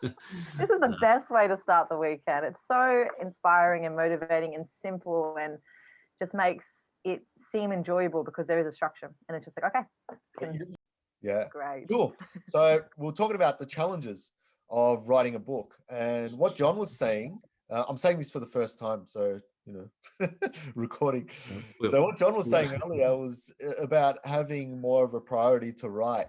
This is the best way to start the weekend. It's so inspiring and motivating and simple and just makes it seem enjoyable because there is a structure and it's just like, okay, it's gonna be Yeah, great. cool. So we're talking about the challenges of writing a book, and what John was saying. I'm saying this for the first time, so recording. Well, So what John was saying earlier was about having more of a priority to write.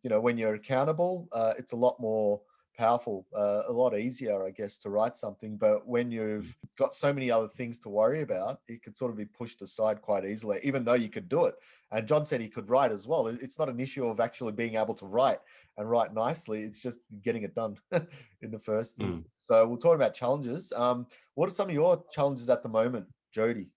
When you're accountable, it's a lot more powerful, a lot easier, I guess, to write something. But when you've got so many other things to worry about, it could sort of be pushed aside quite easily, even though you could do it. And John said he could write as well. It's not an issue of actually being able to write and write nicely. It's just getting it done in the first instance. So we'll talk about challenges. What are some of your challenges at the moment, Jody?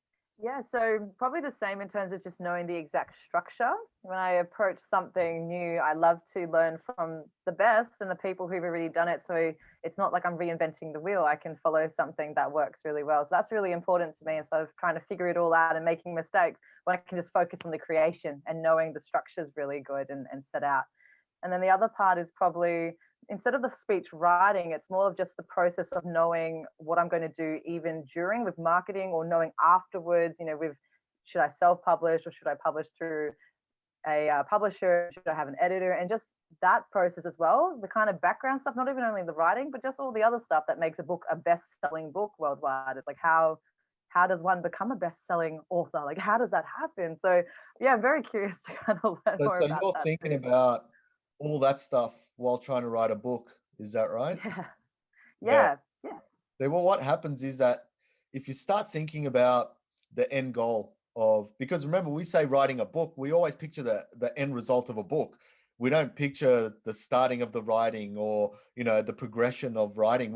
Yeah, so probably the same in terms of just knowing the exact structure. When I approach something new, I love to learn from the best and the people who've already done it. So it's not like I'm reinventing the wheel. I can follow something that works really well. So that's really important to me instead of trying to figure it all out and making mistakes, when I can just focus on the creation and knowing the structure is really good and set out. And then the other part is probably, instead of the speech writing, it's more of just the process of knowing what I'm going to do even during with marketing, or knowing afterwards, with, should I self-publish or should I publish through a publisher? Should I have an editor? And just that process as well, the kind of background stuff, not even only the writing, but just all the other stuff that makes a book a best-selling book worldwide. It's like, how does one become a best-selling author? Like, how does that happen? So yeah, I'm very curious to kind of learn more So about you're that thinking too. about all that stuff while trying to write a book, is that right? Yeah. Yeah. Yeah. Yes. Well, what happens is that if you start thinking about the end goal of, because remember, we say writing a book, we always picture the end result of a book. We don't picture the starting of the writing, or the progression of writing.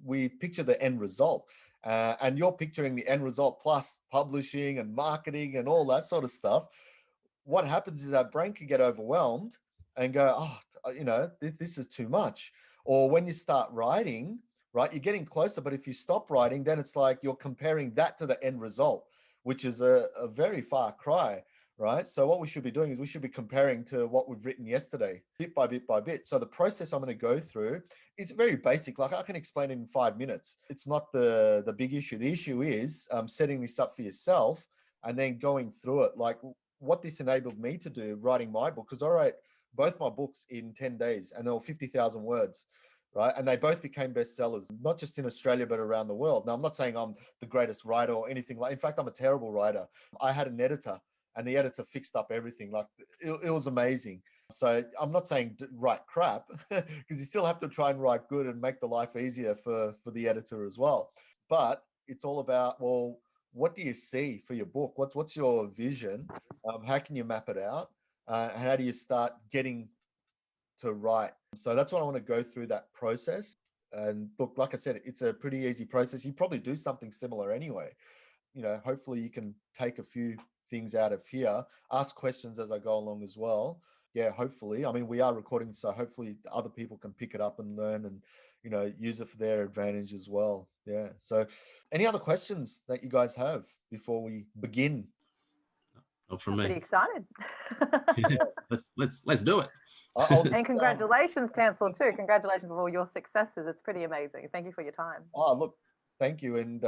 We picture the end result, and you're picturing the end result plus publishing and marketing and all that sort of stuff. What happens is our brain can get overwhelmed and go, oh, this is too much. Or when you start writing, right, you're getting closer, but if you stop writing, then it's like you're comparing that to the end result, which is a very far cry, right? So what we should be doing is we should be comparing to what we've written yesterday, bit by bit by bit. So the process I'm going to go through, it's very basic. Like, I can explain it in 5 minutes. It's not the big issue. The issue is setting this up for yourself and then going through it. Like, what this enabled me to do writing my book, because I wrote both my books in 10 days and they were 50,000 words, right? And they both became bestsellers, not just in Australia, but around the world. Now, I'm not saying I'm the greatest writer or anything in fact, I'm a terrible writer. I had an editor and the editor fixed up everything. Like, it was amazing. So I'm not saying write crap, because you still have to try and write good and make the life easier for the editor as well. But it's all about, well, what do you see for your book? What's your vision? How can you map it out? How do you start getting to write? So that's what I want to go through, that process. And look, like I said, it's a pretty easy process. You probably do something similar anyway. Hopefully you can take a few things out of here, ask questions as I go along as well. Yeah, hopefully. I mean, we are recording, so hopefully other people can pick it up and learn and, use it for their advantage as well. Yeah. So any other questions that you guys have before we begin? Not from I'm pretty me. excited. Let's do it. I'll And just, congratulations, Tansel, too. Congratulations for all your successes. It's pretty amazing. Thank you for your time. look, thank you. And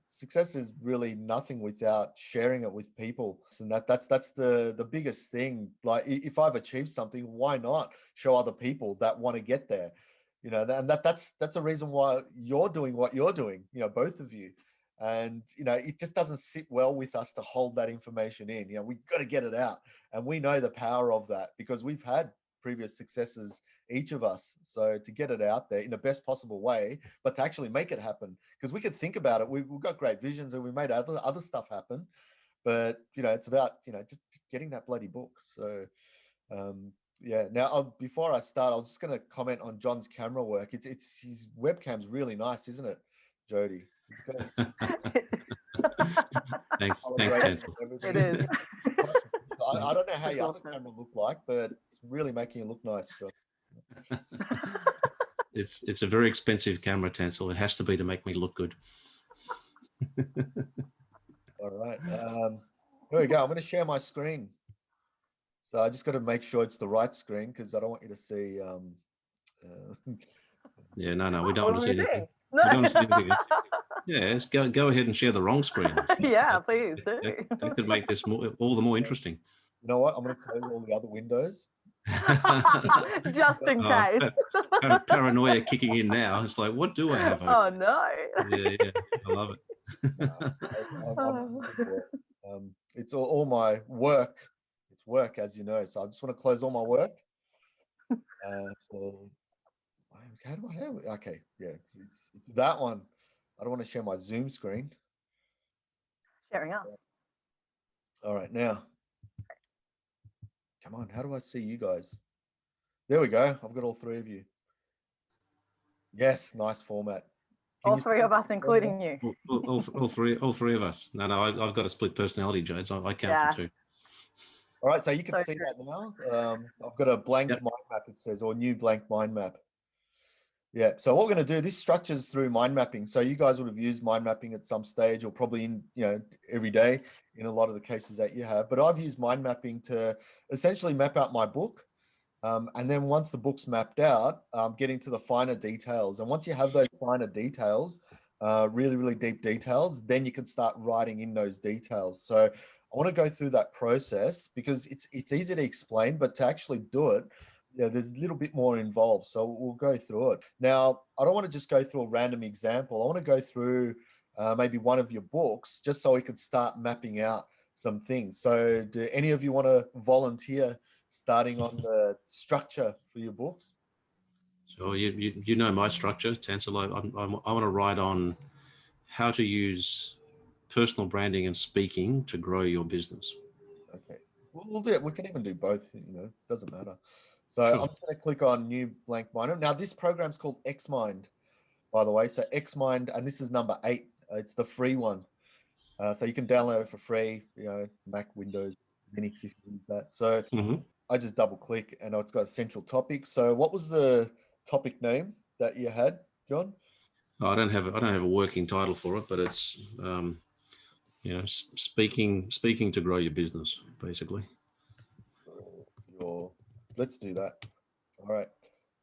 success is really nothing without sharing it with people. And that's the biggest thing. Like, if I've achieved something, why not show other people that want to get there? And that's a reason why you're doing what you're doing, both of you. And it just doesn't sit well with us to hold that information in. We've got to get it out. And we know the power of that because we've had previous successes, each of us. So to get it out there in the best possible way, but to actually make it happen, because we could think about it. We've got great visions and we made other stuff happen, but it's about just getting that bloody book. So yeah. Now, before I start, I was just going to comment on John's camera work. It's his webcam's really nice, isn't it, Jody? Thanks, Calibration Tansel. and It everything. is. I don't know how It's your other awesome. camera look like, but it's really making it look nice, John. It's a very expensive camera, Tansel. It has to be to make me look good. All right. There we go. I'm going to share my screen. So I just got to make sure it's the right screen because I don't want you to see Yeah, no, we don't What want to were see we anything. doing? We don't want to see anything else. Yeah, just go ahead and share the wrong screen. Yeah, please do. That could make this all the more interesting. You know what? I'm going to close all the other windows. Just in Oh, case. paranoia kicking in now. It's like, what do I have open? Oh no. Yeah, I love it. I'm good for it. It's all my work. It's work, as you know. So I just want to close all my work. So how do I have it? Okay, yeah, it's that one. I don't want to share my Zoom screen. Sharing us. All right, now. Come on, how do I see you guys? There we go. I've got all three of you. Yes, nice format. All three of us, including you. All three of us. No, I've got a split personality, Jodes. I count for two. All right, so you can So see true. that now. I've got a blank mind map, it says, or new blank mind map. Yeah, so what we're going to do, this structures through mind mapping. So you guys would have used mind mapping at some stage, or probably in, every day in a lot of the cases that you have. But I've used mind mapping to essentially map out my book. And then once the book's mapped out, getting to the finer details. And once you have those finer details, really, really deep details, then you can start writing in those details. So I want to go through that process because it's easy to explain, but to actually do it, there's a little bit more involved. So we'll go through it. Now, I don't want to just go through a random example. I want to go through maybe one of your books just so we can start mapping out some things. So do any of you want to volunteer starting on the structure for your books? So you know my structure, Tansel. I want to write on how to use personal branding and speaking to grow your business. Okay, we'll do it. We can even do both. Doesn't matter. So Sure. I'm just going to click on new blank mind. Now this program's called Xmind, by the way. So Xmind, and this is number 8. It's the free one. So you can download it for free. Mac, Windows, Linux if you use that. So I just double click and it's got a central topic. So what was the topic name that you had, John? I don't have a working title for it, but it's speaking to grow your business, basically. Let's do that. All right.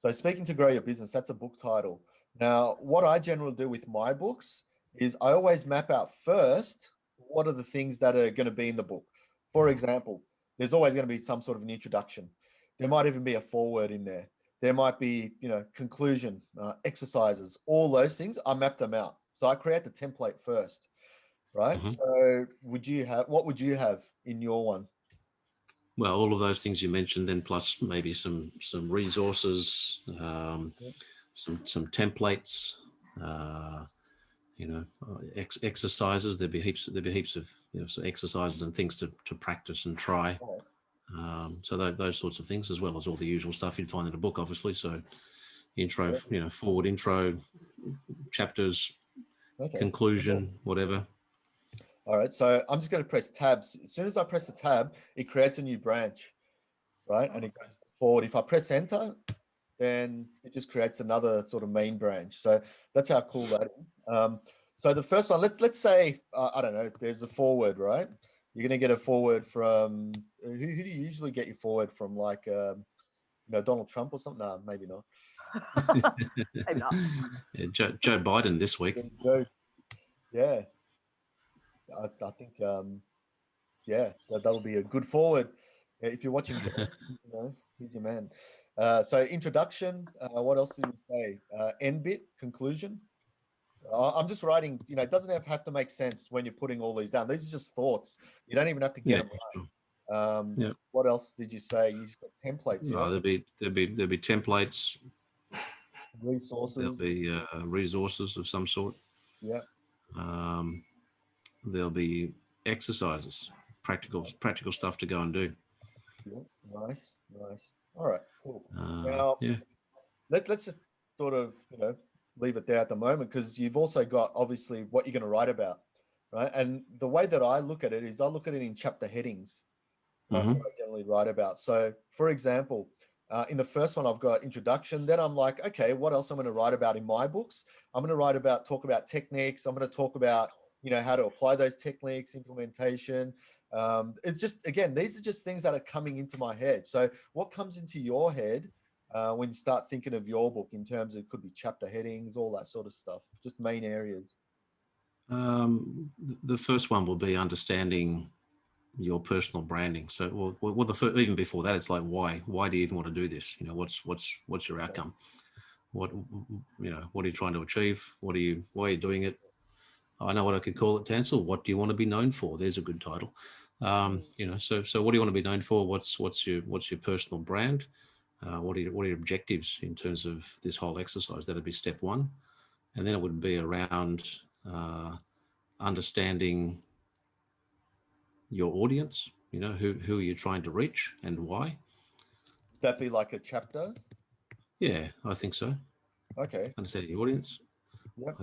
So speaking to grow your business, that's a book title. Now, what I generally do with my books is I always map out first what are the things that are going to be in the book. For example, there's always going to be some sort of an introduction. There might even be a foreword in there. There might be, conclusion, exercises, all those things. I map them out. So I create the template first, right? So what would you have in your one? Well, all of those things you mentioned, then plus maybe some resources, some templates, exercises. There'd be heaps of exercises and things to practice and try. So those sorts of things, as well as all the usual stuff you'd find in a book, obviously. So intro, forward intro, chapters, conclusion, whatever. All right, so I'm just going to press tabs. As soon as I press the tab, it creates a new branch, right? And it goes forward. If I press enter, then it just creates another sort of main branch. So that's how cool that is. So the first one, let's say, I don't know, there's a forward, right? You're going to get a forward from, who do you usually get your forward from? Like, Donald Trump or something? No, maybe not. Maybe not. Yeah, Joe Biden this week. Yeah. I think, that'll be a good forward. If you're watching, he's your man. So introduction, what else did we say? End bit, conclusion. I'm just writing, it doesn't have to make sense when you're putting all these down. These are just thoughts. You don't even have to get them right. Sure. What else did you say? You said templates. Yeah? There'll be templates. Resources. There'll be resources of some sort. Yeah. There'll be exercises, practical stuff to go and do. Yeah. Nice. All right, cool. Now, let's just sort of, leave it there at the moment, because you've also got obviously what you're going to write about, right? And the way that I look at it is I look at it in chapter headings. What I generally write about. So, for example, in the first one, I've got introduction. Then I'm like, okay, what else I'm going to write about in my books? I'm going to talk about techniques. I'm going to talk about, how to apply those techniques, implementation. It's just, again, these are just things that are coming into my head. So what comes into your head when you start thinking of your book in terms of, it could be chapter headings, all that sort of stuff, just main areas? The first one will be understanding your personal branding. So, well, even before that, it's like, why do you even want to do this? You know, what's your outcome? What what are you trying to achieve? Why are you doing it? I know what I could call it, Tansel. What do you want to be known for? There's a good title. So what do you want to be known for? What's your personal brand? What are your objectives in terms of this whole exercise? That'd be step one, and then it would be around understanding your audience. You know, who are you trying to reach and why? That be like a chapter? Yeah, I think so. Okay. Understanding your audience. Yep.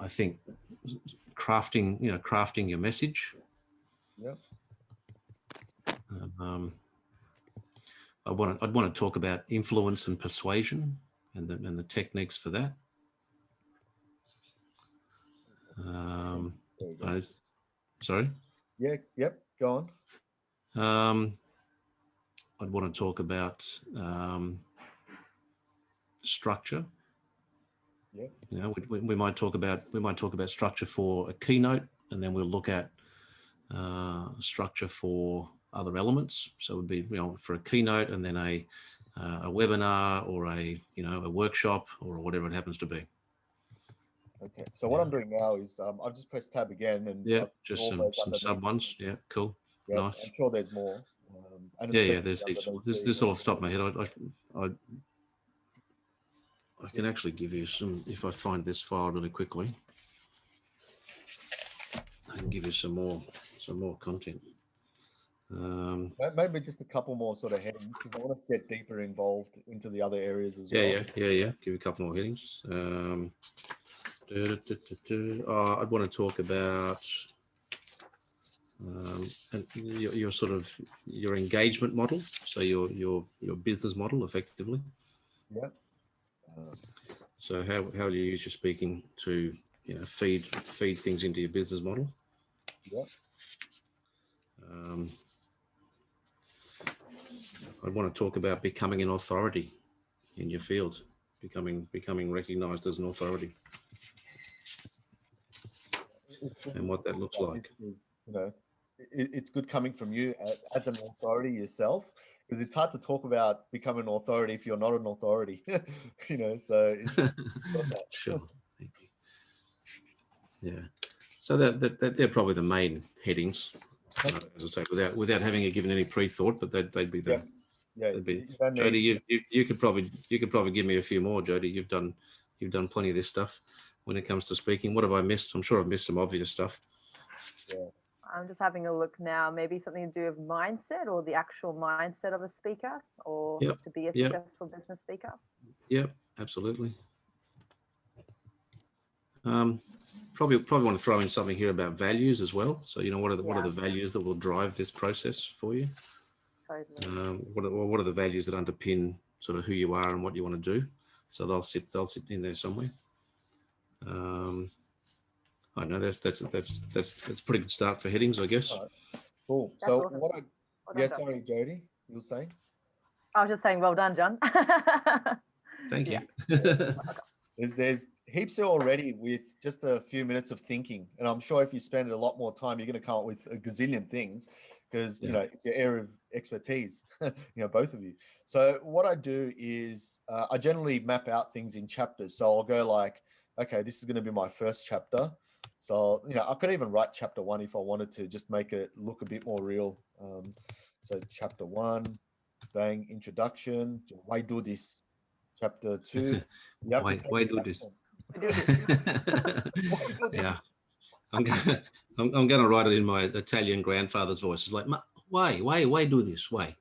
I think crafting your message. Yep. I'd want to talk about influence and persuasion and the techniques for that. Sorry? Yeah, yep, go on. I'd want to talk about structure. Yeah. You know, we might talk about structure for a keynote, and then we'll look at structure for other elements. So it would be, for a keynote, and then a webinar, or a workshop, or whatever it happens to be. Okay. So what I'm doing now is I've just pressed tab again, and just some sub ones. Yeah, cool. Yeah, nice. I'm sure there's more. And There's heaps. This all off the top of my head. I can actually give you some, if I find this file really quickly. I can give you some more content. Maybe just a couple more sort of headings, because I want to get deeper involved into the other areas as well. Yeah. Give you a couple more headings. I'd want to talk about your sort of your engagement model, so your business model, effectively. Yeah. So how do you use your speaking to feed things into your business model? Yeah. I'd want to talk about becoming an authority in your field, becoming recognized as an authority, and what that looks like. It's good coming from you as an authority yourself, because it's hard to talk about becoming an authority if you're not an authority. So Sure. Thank you. Yeah. So they're probably the main headings, as I say, without having it given any pre-thought, but they'd be the. Yeah. Jody, you could probably give me a few more, Jody. You've done plenty of this stuff when it comes to speaking. What have I missed? I'm sure I've missed some obvious stuff. Yeah. I'm just having a look now. Maybe something to do with mindset, or the actual mindset of a speaker, or to be a successful business speaker. Yep, absolutely. Probably want to throw in something here about values as well. So what are the values that will drive this process for you? Totally. What are the values that underpin sort of who you are and what you want to do? So they'll sit in there somewhere. I know that's a pretty good start for headings, I guess. Right. Cool. That's so awesome. Sorry, Jody, you were saying? I was just saying, well done, John. Thank you. There's heaps already with just a few minutes of thinking, and I'm sure if you spend a lot more time, you're going to come up with a gazillion things, because it's your area of expertise. Both of you. So what I do is I generally map out things in chapters. So I'll go like, okay, this is going to be my first chapter. So I could even write chapter 1 if I wanted to, just make it look a bit more real. So chapter 1, bang, introduction. Why do this? Chapter 2. Why do this? Yeah, I'm gonna write it in my Italian grandfather's voice. It's like, why do this? Why?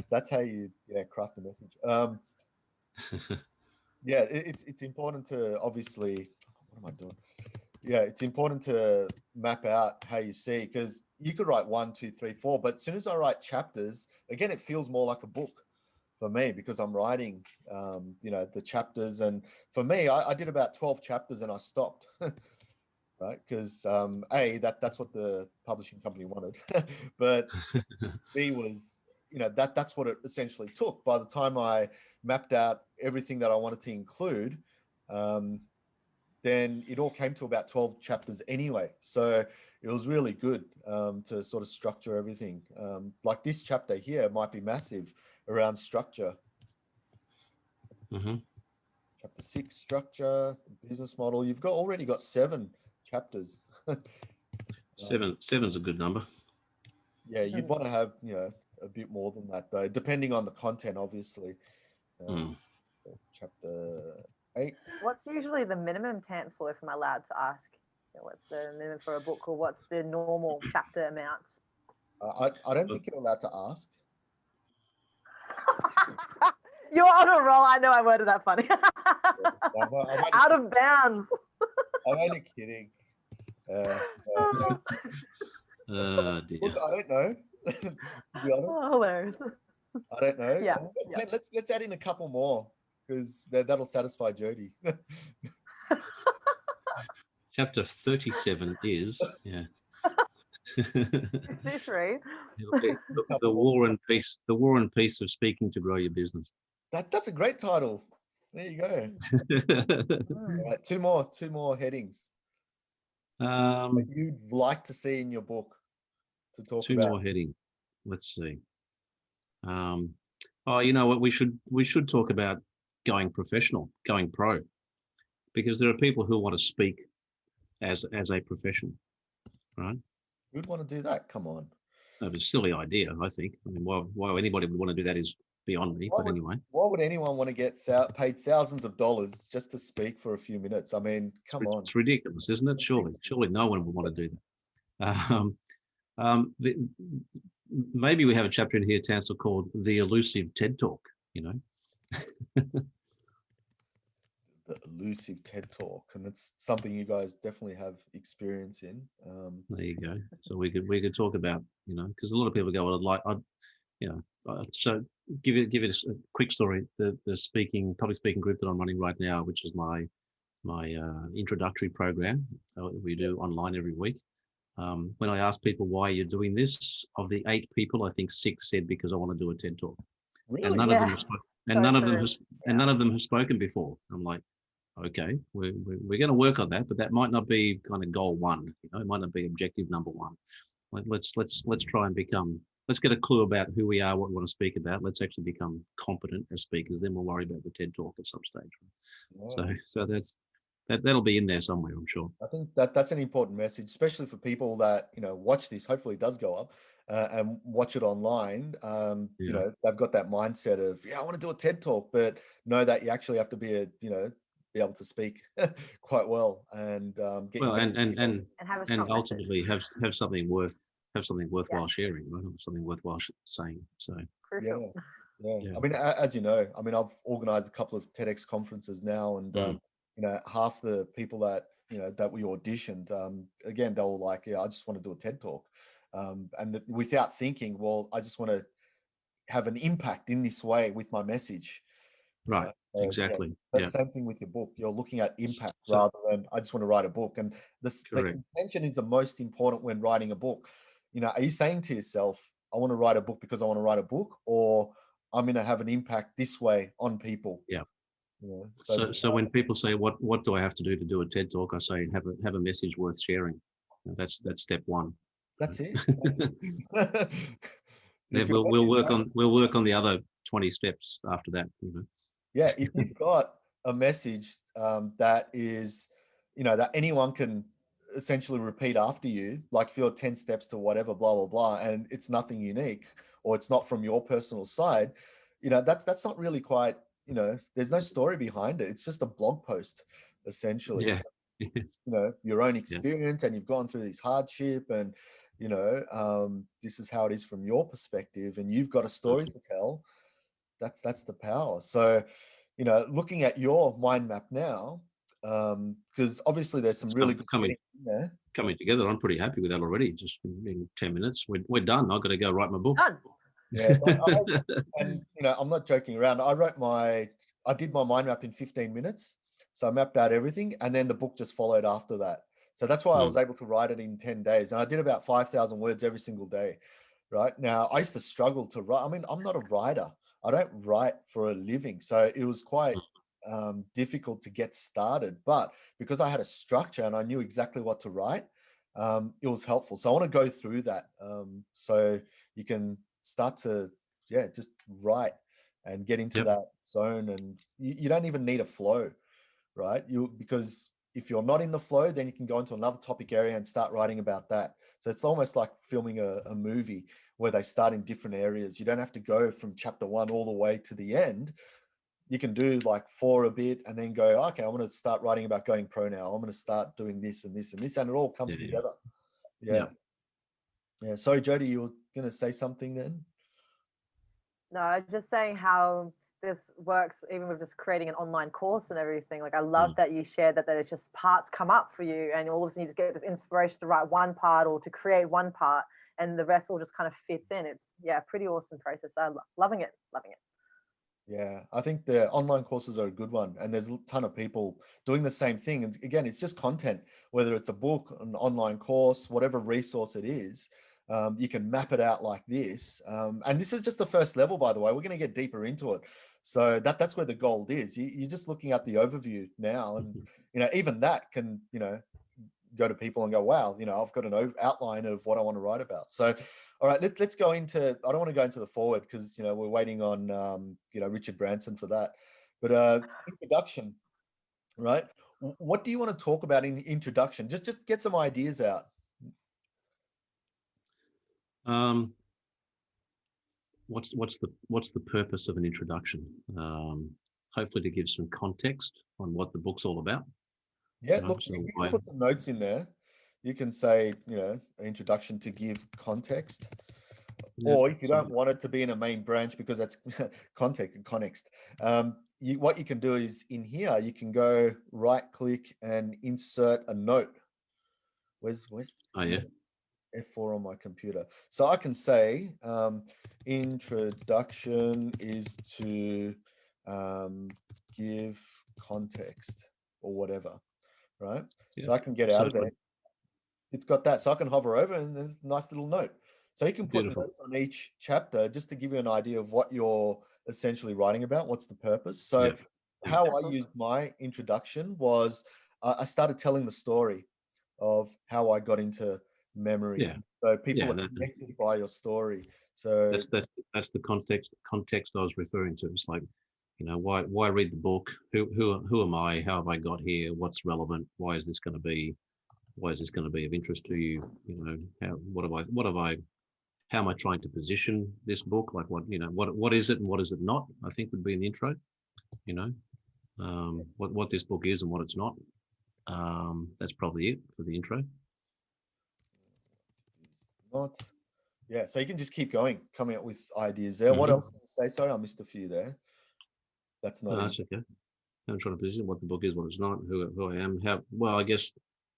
That's how you craft a message. It's important to obviously. What am I doing? Yeah, it's important to map out how you see, because you could write 1, 2, 3, 4, but as soon as I write chapters, again, it feels more like a book for me, because I'm writing, the chapters. And for me, I did about 12 chapters and I stopped, right? Because that's what the publishing company wanted, but B was that's what it essentially took. By the time I mapped out everything that I wanted to include, then it all came to about 12 chapters anyway. So it was really good to sort of structure everything. Like this chapter here might be massive around structure. Mm-hmm. Chapter 6, structure, business model. You've already got 7 chapters. Seven's a good number. Yeah, you'd want to have, a bit more than that though, depending on the content, obviously. Chapter 8. What's usually the minimum, Tansel, if I'm allowed to ask? What's the minimum for a book, or what's the normal chapter amount? I don't think you're allowed to ask. You're on a roll. I know I worded that funny. I'm Out of bounds. I'm only kidding. Dear. Look, I don't know. To be honest, Oh, hilarious. I don't know. Yeah. Let's add in a couple more because that'll satisfy Jody. Chapter 37 is right? the war and peace. The war and peace of speaking to grow your business. That's a great title. There you go. All right, two more headings. That you'd like to see in your book to talk two about. more headings. Let's see. Oh, you know what? We should talk about going professional, going pro, because there are people who want to speak as a profession, right? Who'd want to do that? Come on. It's a silly idea, I think. I mean, why anybody would want to do that is beyond me. But anyway, why would anyone want to get paid thousands of dollars just to speak for a few minutes? I mean, come on. It's ridiculous, isn't it? Surely no one would want to do that. Maybe we have a chapter in here, Tansel, called "The Elusive TED Talk." The elusive TED Talk, and it's something you guys definitely have experience in. There you go. So we could talk about, because a lot of people go, so give it a quick story. The public speaking group that I'm running right now, which is my introductory program we do online every week. When I asked people why you're doing this, of the 8 people, I think 6 said because I want to do a TED Talk. Really? And none of them have spoken before. I'm like, okay, we're going to work on that, but that might not be kind of goal 1. It might not be objective number 1. Like let's try and let's get a clue about who we are, what we want to speak about. Let's actually become competent as speakers. Then we'll worry about the TED Talk at some stage. Wow. So that'll be in there somewhere, I'm sure. I think that's an important message, especially for people that watch this. Hopefully, it does go up and watch it online. They've got that mindset of I want to do a TED Talk, but know that you actually have to be be able to speak quite well and get and ultimately have something worthwhile sharing, right? Something worthwhile saying. So yeah. I mean, as you know, I've organized a couple of TEDx conferences now, and half the people that that we auditioned, again, they were like, I just want to do a TED Talk, and without thinking, well, I just want to have an impact in this way with my message. Right. Exactly. That's the same thing with your book. You're looking at impact rather than I just want to write a book. And the intention is the most important when writing a book. Are you saying to yourself, I want to write a book because I want to write a book, or I'm going to have an impact this way on people? Yeah. So when people say, what do I have to do a TED Talk? I say, have a message worth sharing. That's step 1. That's it. We'll work on the other 20 steps after that. Yeah, if you've got a message that is, that anyone can essentially repeat after you, like if you're 10 steps to whatever, blah, blah, blah, and it's nothing unique, or it's not from your personal side, that's not really quite, there's no story behind it. It's just a blog post, essentially. Yeah. Your own experience, and you've gone through this hardship, and, this is how it is from your perspective, and you've got a story to tell. That's the power. So, looking at your mind map now, because obviously there's some really good coming together. I'm pretty happy with that already. Just in 10 minutes, we're done. I've got to go write my book. Done. Yeah, and I'm not joking around. I did my mind map in 15 minutes. So I mapped out everything, and then the book just followed after that. So that's why I was able to write it in 10 days, and I did about 5,000 words every single day. right? Now, I used to struggle to write. I mean, I'm not a writer. I don't write for a living. So it was quite difficult to get started. But because I had a structure and I knew exactly what to write, it was helpful. So I want to go through that so you can start to, yeah, just write and get into Yep. that zone. And you don't even need a flow, right? Because if you're not in the flow, then you can go into another topic area and start writing about that. So it's almost like filming a movie where they start in different areas. You don't have to go from chapter 1 all the way to the end. You can do like 4 a bit and then go, okay, I want to start writing about going pro now. I'm going to start doing this and this and this, and it all comes together. Yeah. Yeah. Sorry, Jody, you were going to say something then? No, I was just saying how this works even with just creating an online course and everything. Like I love that you shared that it's just parts come up for you and all of a sudden you just get this inspiration to write one part or to create one part and the rest all just kind of fits in. It's pretty awesome process. I'm loving it. Loving it. Yeah, I think the online courses are a good one, and there's a ton of people doing the same thing. And again, it's just content, whether it's a book, an online course, whatever resource it is. You can map it out like this. And this is just the first level, by the way. We're going to get deeper into it. So that's where the gold is. You're just looking at the overview now, and even that can go to people and go, wow, I've got an outline of what I want to write about. So all right, let's go into, I don't want to go into the forward because, we're waiting on, Richard Branson for that. But introduction, right? What do you want to talk about in introduction? Just get some ideas out. What's the purpose of an introduction? Hopefully to give some context on what the book's all about. Yeah, look, you can put the notes in there. You can say, an introduction to give context. Or if you don't want it to be in a main branch because that's context. What you can do is in here, you can go right click and insert a note. Where's F4 on my computer? So I can say introduction is to give context or whatever, right? So I can get out of there. It's got that. So I can hover over and there's a nice little note. So you can put notes on each chapter just to give you an idea of what you're essentially writing about. What's the purpose? So how I used my introduction was I started telling the story of how I got into memory. Yeah. So people are connected by your story. So that's the context I was referring to. It's like, why read the book? Who am I? How have I got here? What's relevant? Why is this going to be of interest to you? How am I trying to position this book? Like what is it and what is it not? I think would be an intro. What this book is and what it's not. That's probably it for the intro. Yeah, so you can just keep going, coming up with ideas there. What else did you say? Sorry, I missed a few there. That's not. That's okay. I'm trying to position what the book is, what it's not, who I am. I guess,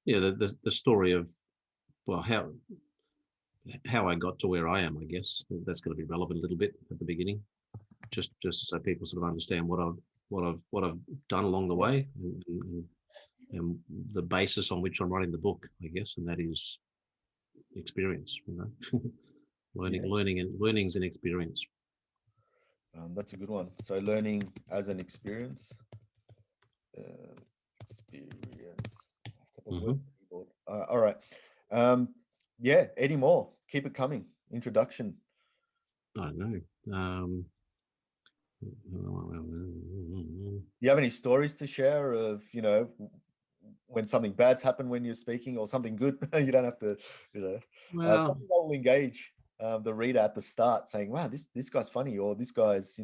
the story of, how I got to where I am. I guess that's going to be relevant a little bit at the beginning, just so people sort of understand what I've done along the way, and the basis on which I'm writing the book, I guess, and that is experience. Learning's an experience. That's a good one. So learning as an experience. All right. Eddie Moore, keep it coming. Introduction. I don't know. Do you have any stories to share of, when something bad's happened when you're speaking, or something good? You don't have to, something that will engage the reader at the start, saying, wow, this guy's funny, or this guy's,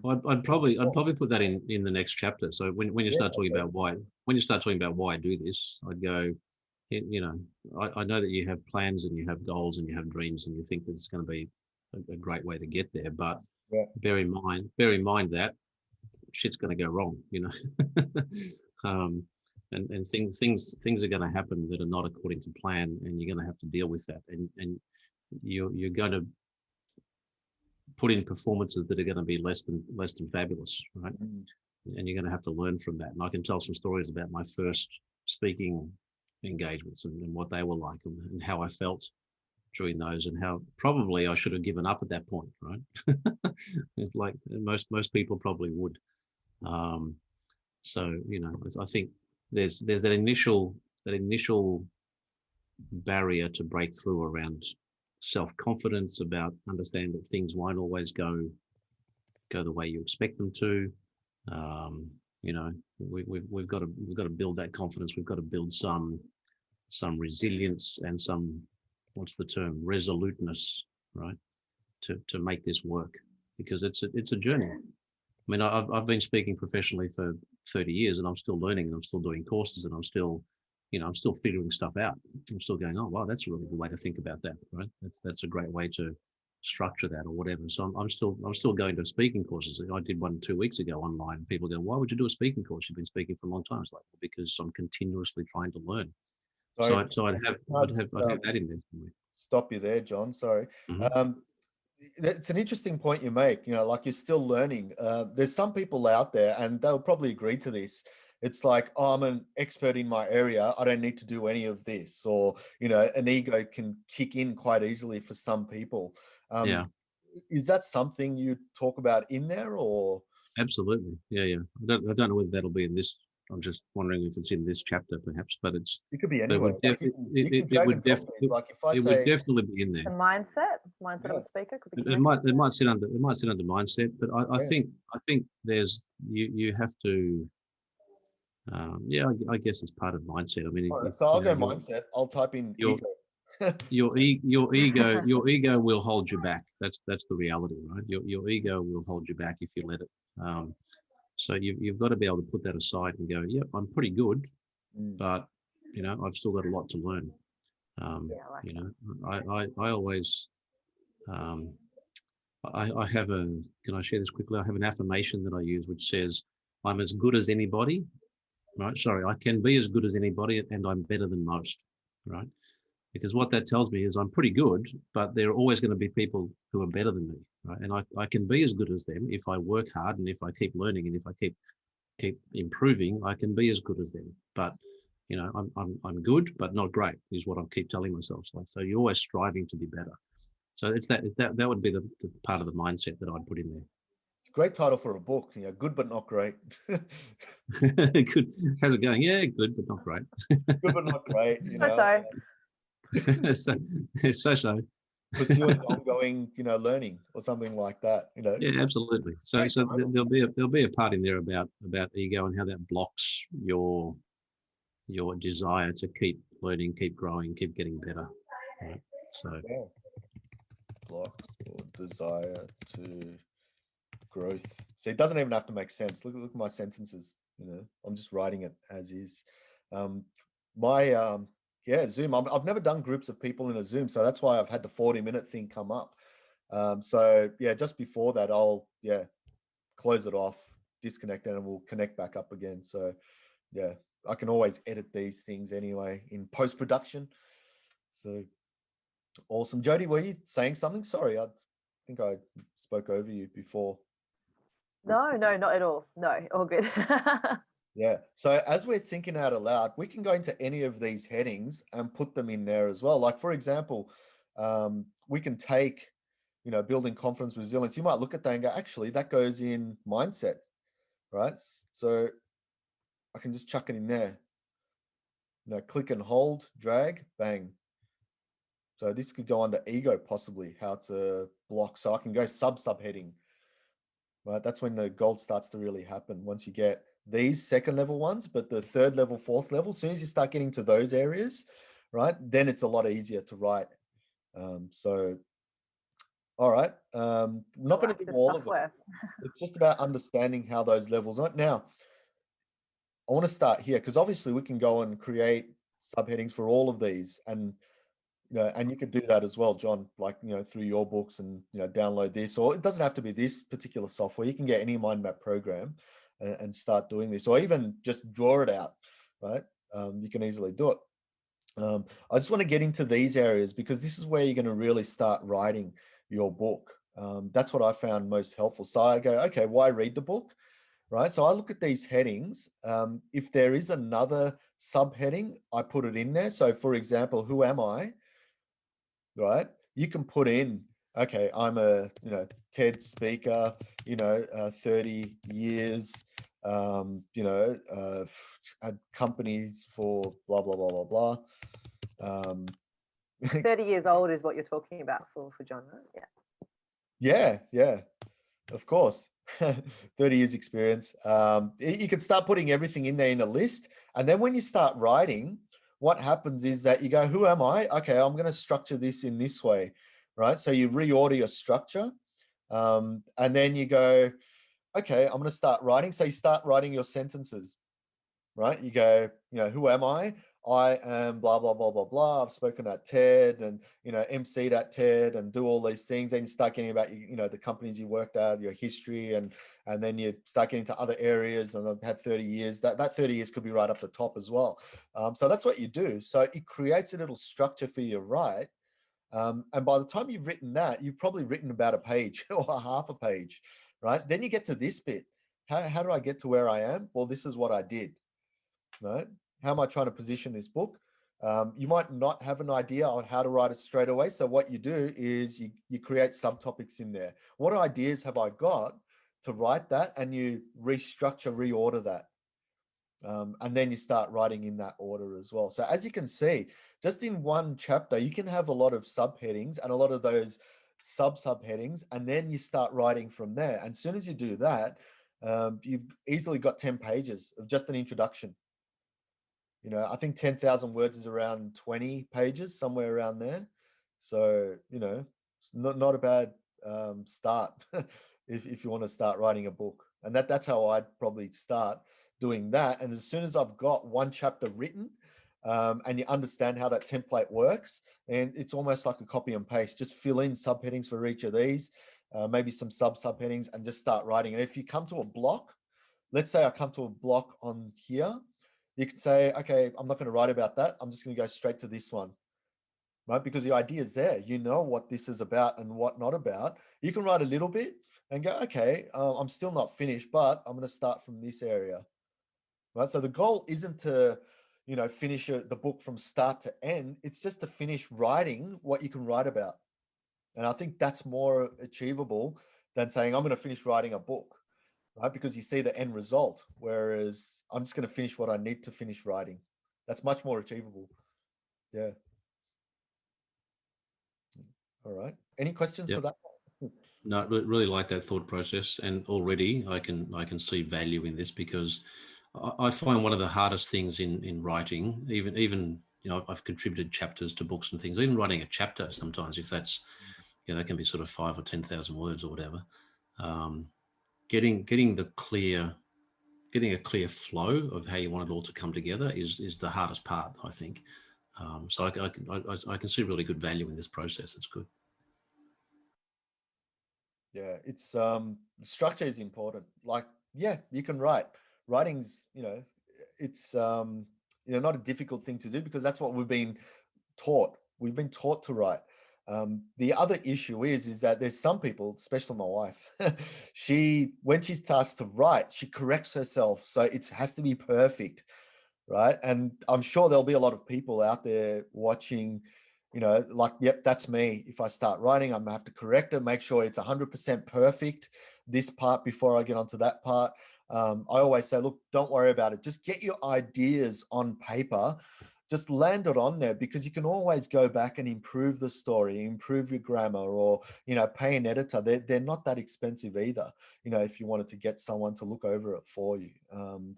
I'd probably put that in the next chapter. So when you start talking about why I do this, I'd go, I know that you have plans and you have goals and you have dreams and you think that it's going to be a great way to get there, but bear in mind that shit's going to go wrong, and things are going to happen that are not according to plan, and you're going to have to deal with that, and you're going to put in performances that are going to be less than fabulous, right? And you're going to have to learn from that. And I can tell some stories about my first speaking engagements and what they were like, and how I felt doing those, and how probably I should have given up at that point, right? It's like most people probably would. Um, so I think there's that initial barrier to break through around self-confidence, about understanding that things won't always go the way you expect them to. Um, we've got to build that confidence. We've got to build some resilience and some, what's the term, resoluteness, right, to make this work, because it's a journey. I mean, I've been speaking professionally for 30 years, and I'm still learning, and I'm still doing courses, and I'm still figuring stuff out. I'm still going, oh wow, that's a really good way to think about that, right? That's a great way to structure that, or whatever. So I'm still going to speaking courses. I did one 2 weeks ago online. People go, why would you do a speaking course? You've been speaking for a long time. It's like, because I'm continuously trying to learn. Sorry, So I'd have that in there somewhere. stop you there, John. Sorry. Mhm. It's an interesting point you make. Like, you're still learning. There's some people out there, and they'll probably agree to this. It's like, oh, I'm an expert in my area, I don't need to do any of this. Or, an ego can kick in quite easily for some people. Yeah, Is that something you talk about in there, or? absolutely. Yeah. I don't know whether that'll be in this. I'm just wondering if it's in this chapter, perhaps. But It could be it anywhere. would Like, you can drag and drop things. Like, if I it would say, definitely be in there. The mindset of yeah, a speaker could be It connected. might sit under mindset, but I yeah. think there's you have to. I guess it's part of mindset. I mean, All right, so I'll go mindset. I'll type in your ego. your ego will hold you back. That's the reality, right? Your ego will hold you back if you let it. So you've got to be able to put that aside and go, yep, I'm pretty good, but I've still got a lot to learn. Yeah, I like that. I always I have can I share this quickly? I have an affirmation that I use, which says, I'm as good as anybody, right? Sorry, I can be as good as anybody, and I'm better than most, right? Because what that tells me is I'm pretty good, but there are always going to be people who are better than me, right? And I can be as good as them if I work hard, and if I keep learning, and if I keep improving, I can be as good as them. But I'm good, but not great, is what I keep telling myself. So you're always striving to be better. So it's that would be the part of the mindset that I'd put in Great title for a book. Good but not great. there. Good. How's it going? Yeah, good, but not great. Good but not great. So. Pursuing ongoing, learning or something like that. Yeah, absolutely. So there'll be a part in there about ego and how that blocks your desire to keep learning, keep growing, keep getting better. Right? So yeah. Blocks or desire to growth. So it doesn't even have to make sense. Look at my sentences. I'm just writing it as is. My Zoom. I've never done groups of people in a Zoom, so that's why I've had the 40-minute thing come up. So yeah, just before that, I'll close it off, disconnect, and we'll connect back up again. So yeah, I can always edit these things anyway in post-production. So awesome. Jody, were you saying something? Sorry, I think I spoke over you before. No, not at all. No, all good. Yeah. So as we're thinking out aloud, we can go into any of these headings and put them in there as well. Like, for example, we can take, building confidence, resilience. You might look at that and go, actually, that goes in mindset, right? So I can just chuck it in there. Click and hold, drag, bang. So this could go under ego, possibly, how to block. So I can go subheading, right? That's when the gold starts to really happen. Once you get these second level ones, but the third level, fourth level, as soon as you start getting to those areas, right, then it's a lot easier to write. So, all right. I'm not going to do all of it. It's just about understanding how those levels are. Now, I want to start here because obviously we can go and create subheadings for all of these, and and you could do that as well, John, like, through your books, and, download this, or it doesn't have to be this particular software. You can get any mind map program and start doing this, or even just draw it out, right? You can easily do it. I just want to get into these areas because this is where you're going to really start writing your book. That's what I found most helpful. So I go, okay, why read the book? Right. So I look at these headings. If there is another subheading, I put it in there. So for example, who am I? right? You can put in, okay, I'm a, TED speaker, 30 years, had companies for blah, blah, blah, blah, blah. 30 years old is what you're talking about for John, right? Yeah. Yeah, of course. 30 years experience. You can start putting everything in there in a list. And then when you start writing, what happens is that you go, who am I? Okay, I'm going to structure this in this way, right? So you reorder your structure. And then you go, okay, I'm going to start writing. So you start writing your sentences, right? You go, who am I? I am blah, blah, blah, blah, blah. I've spoken at TED and, MC'd at TED and do all these things. Then you start getting about, the companies you worked at, your history, and then you start getting to other areas. And I've had 30 years. That 30 years could be right up the top as well. So that's what you do. So it creates a little structure for you, right? And by the time you've written that, you've probably written about a page or a half a page, right? Then you get to this bit. How do I get to where I am? Well, this is what I did, right? How am I trying to position this book? You might not have an idea on how to write it straight away. So what you do is you create subtopics in there. What ideas have I got to write that? And you restructure, reorder that. And then you start writing in that order as well. So as you can see, just in one chapter, you can have a lot of subheadings and a lot of those subheadings, and then you start writing from there. And as soon as you do that, you've easily got 10 pages of just an introduction. I think 10,000 words is around 20 pages, somewhere around there. So, it's not a bad start if you want to start writing a book. And that's how I'd probably start doing that. And as soon as I've got one chapter written, and you understand how that template works, and it's almost like a copy and paste, just fill in subheadings for each of these, maybe some subheadings, and just start writing. And if you come to a block, let's say I come to a block on here, you can say, okay, I'm not going to write about that. I'm just going to go straight to this one, right? Because the idea is there. You know what this is about and what not about. You can write a little bit and go, okay, I'm still not finished, but I'm going to start from this area, right? So the goal isn't to, finish the book from start to end. It's just to finish writing what you can write about. And I think that's more achievable than saying, I'm going to finish writing a book, right? Because you see the end result, whereas I'm just going to finish what I need to finish writing. That's much more achievable. Yeah. All right. Any questions for that? No, really like that thought process, and already I can see value in this, because I find one of the hardest things in writing, even I've contributed chapters to books and things. Even writing a chapter sometimes, if that's that can be sort of 5 or 10,000 words or whatever. Getting a clear flow of how you want it all to come together is the hardest part, I think. So I can see really good value in this process. It's good. Yeah, it's structure is important. Like, yeah, you can write. Writing's, it's not a difficult thing to do, because that's what we've been taught. We've been taught to write. The other issue is that there's some people, especially my wife, when she's tasked to write, she corrects herself. So it has to be perfect, right? And I'm sure there'll be a lot of people out there watching, like, yep, that's me. If I start writing, I'm gonna have to correct it, make sure it's 100% perfect, this part before I get onto that part. I always say, look, don't worry about it. Just get your ideas on paper. Just land it on there, because you can always go back and improve the story, improve your grammar, or, pay an editor. They're not that expensive either, if you wanted to get someone to look over it for you,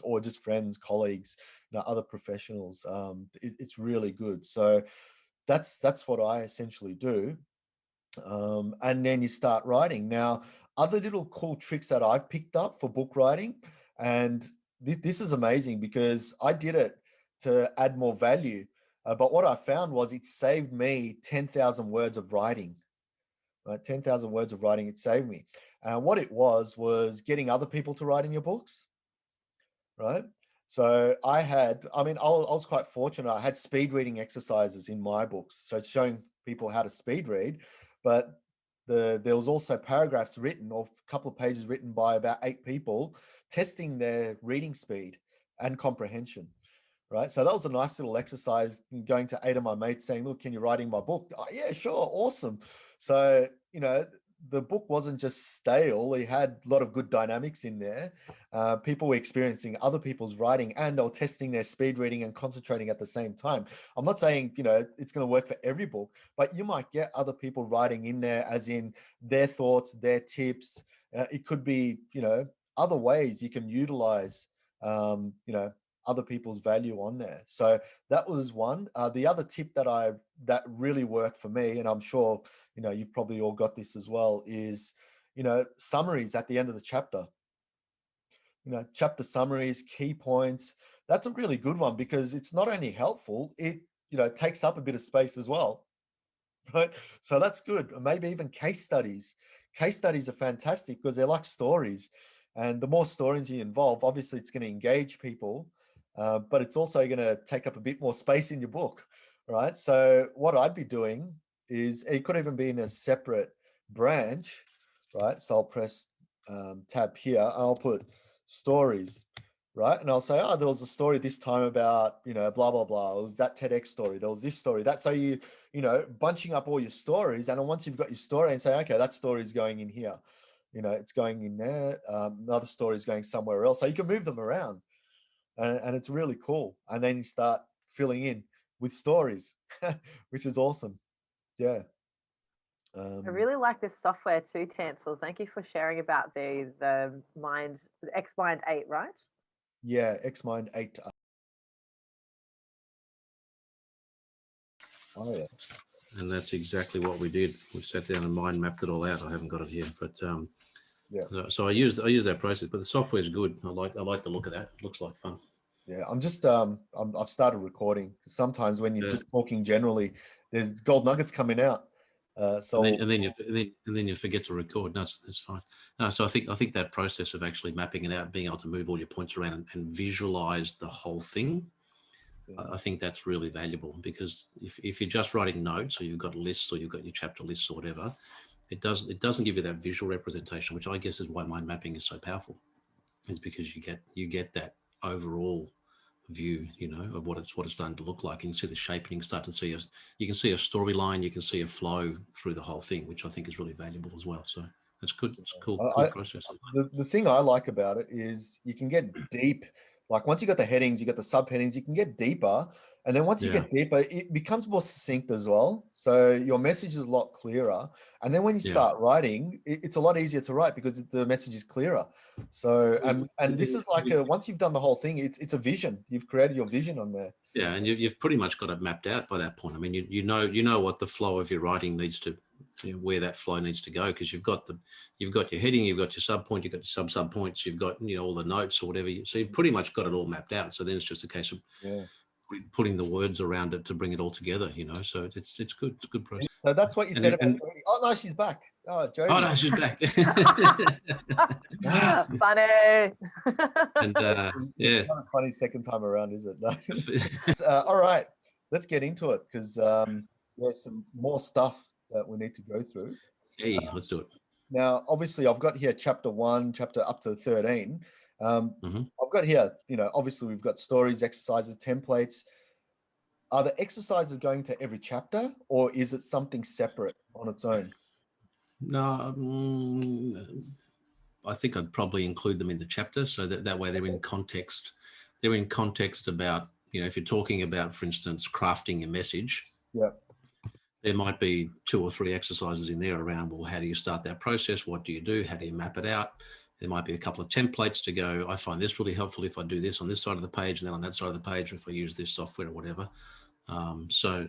or just friends, colleagues, other professionals. It's really good. So that's what I essentially do. And then you start writing. Now, other little cool tricks that I've picked up for book writing, and this is amazing because I did it to add more value. But what I found was it saved me 10,000 words of writing, right? 10,000 words of writing, it saved me. And what it was getting other people to write in your books, right? So I was quite fortunate. I had speed reading exercises in my books. So showing people how to speed read, but there was also paragraphs written, or a couple of pages written by about 8 people, testing their reading speed and comprehension, right? So that was a nice little exercise, going to 8 of my mates saying, look, can you write in my book? Oh, yeah, sure. Awesome. So, the book wasn't just stale. It had a lot of good dynamics in there. People were experiencing other people's writing, and they were testing their speed reading and concentrating at the same time. I'm not saying, it's going to work for every book, but you might get other people writing in there, as in their thoughts, their tips. It could be, other ways you can utilize, other people's value on there. So that was one. The other tip that really worked for me, and I'm sure you've probably all got this as well, is summaries at the end of the chapter. Chapter summaries, key points. That's a really good one, because it's not only helpful, it takes up a bit of space as well. Right. So that's good. Maybe even case studies. Case studies are fantastic because they're like stories. And the more stories you involve, obviously it's going to engage people, but it's also going to take up a bit more space in your book. Right. So what I'd be doing is, it could even be in a separate branch. Right. So I'll press tab here. I'll put stories. Right. And I'll say, oh, there was a story this time about, blah, blah, blah. It was that TEDx story. There was this story. That, so bunching up all your stories. And then once you've got your story, and say, okay, that story is going in here, it's going in there. Another story is going somewhere else. So you can move them around, and it's really cool. And then you start filling in with stories, which is awesome. Yeah. I really like this software too, Tansel. Thank you for sharing about the Xmind 8, right? Yeah, Xmind 8. Oh yeah. And that's exactly what we did. We sat down and mind mapped it all out. I haven't got it here, but yeah. So I use that process. But the software is good. I like the look of that. It looks like fun. Yeah, I'm just I've started recording. Sometimes when you're just talking generally, there's gold nuggets coming out. And then you forget to record. No, that's fine. No, so I think that process of actually mapping it out, being able to move all your points around and visualize the whole thing, I think that's really valuable, because if you're just writing notes, or you've got lists, or you've got your chapter lists or whatever, it doesn't give you that visual representation, which I guess is why mind mapping is so powerful, is because you get that overall view, of what it's starting to look like, and you see the shape, and you can start to see you can see a storyline, you can see a flow through the whole thing, which I think is really valuable as well. So that's good. It's a cool process. The thing I like about it is you can get deep. Like once you got the headings, you got the subheadings, you can get deeper. And then once you get deeper, it becomes more succinct as well. So your message is a lot clearer. And then when you start writing, it's a lot easier to write because the message is clearer. So, and this is like once you've done the whole thing, it's a vision. You've created your vision on there. Yeah, and you've pretty much got it mapped out by that point. I mean, you know what the flow of your writing needs to, where that flow needs to go, because you've got your heading, you've got your sub point, you've got your sub points, you've got all the notes or whatever. So you've pretty much got it all mapped out. So then it's just a case of putting the words around it to bring it all together. So it's good. It's a good process. So that's what you said about Jody. Oh no, she's back. Oh, Jody. Oh no, she's back. Funny. And it's not as funny second time around, is it? No. All right, let's get into it, because there's some more stuff that we need to go through. Hey, let's do it. Now, obviously, I've got here chapter 1, chapter up to 13. I've got here, obviously we've got stories, exercises, templates. Are the exercises going to every chapter, or is it something separate on its own? No, I think I'd probably include them in the chapter, so that way they're in context. They're in context about, if you're talking about, for instance, crafting a message. Yeah. There might be 2 or 3 exercises in there around, well, how do you start that process? What do you do? How do you map it out? There might be a couple of templates to go, I find this really helpful if I do this on this side of the page, and then on that side of the page, if I use this software or whatever. So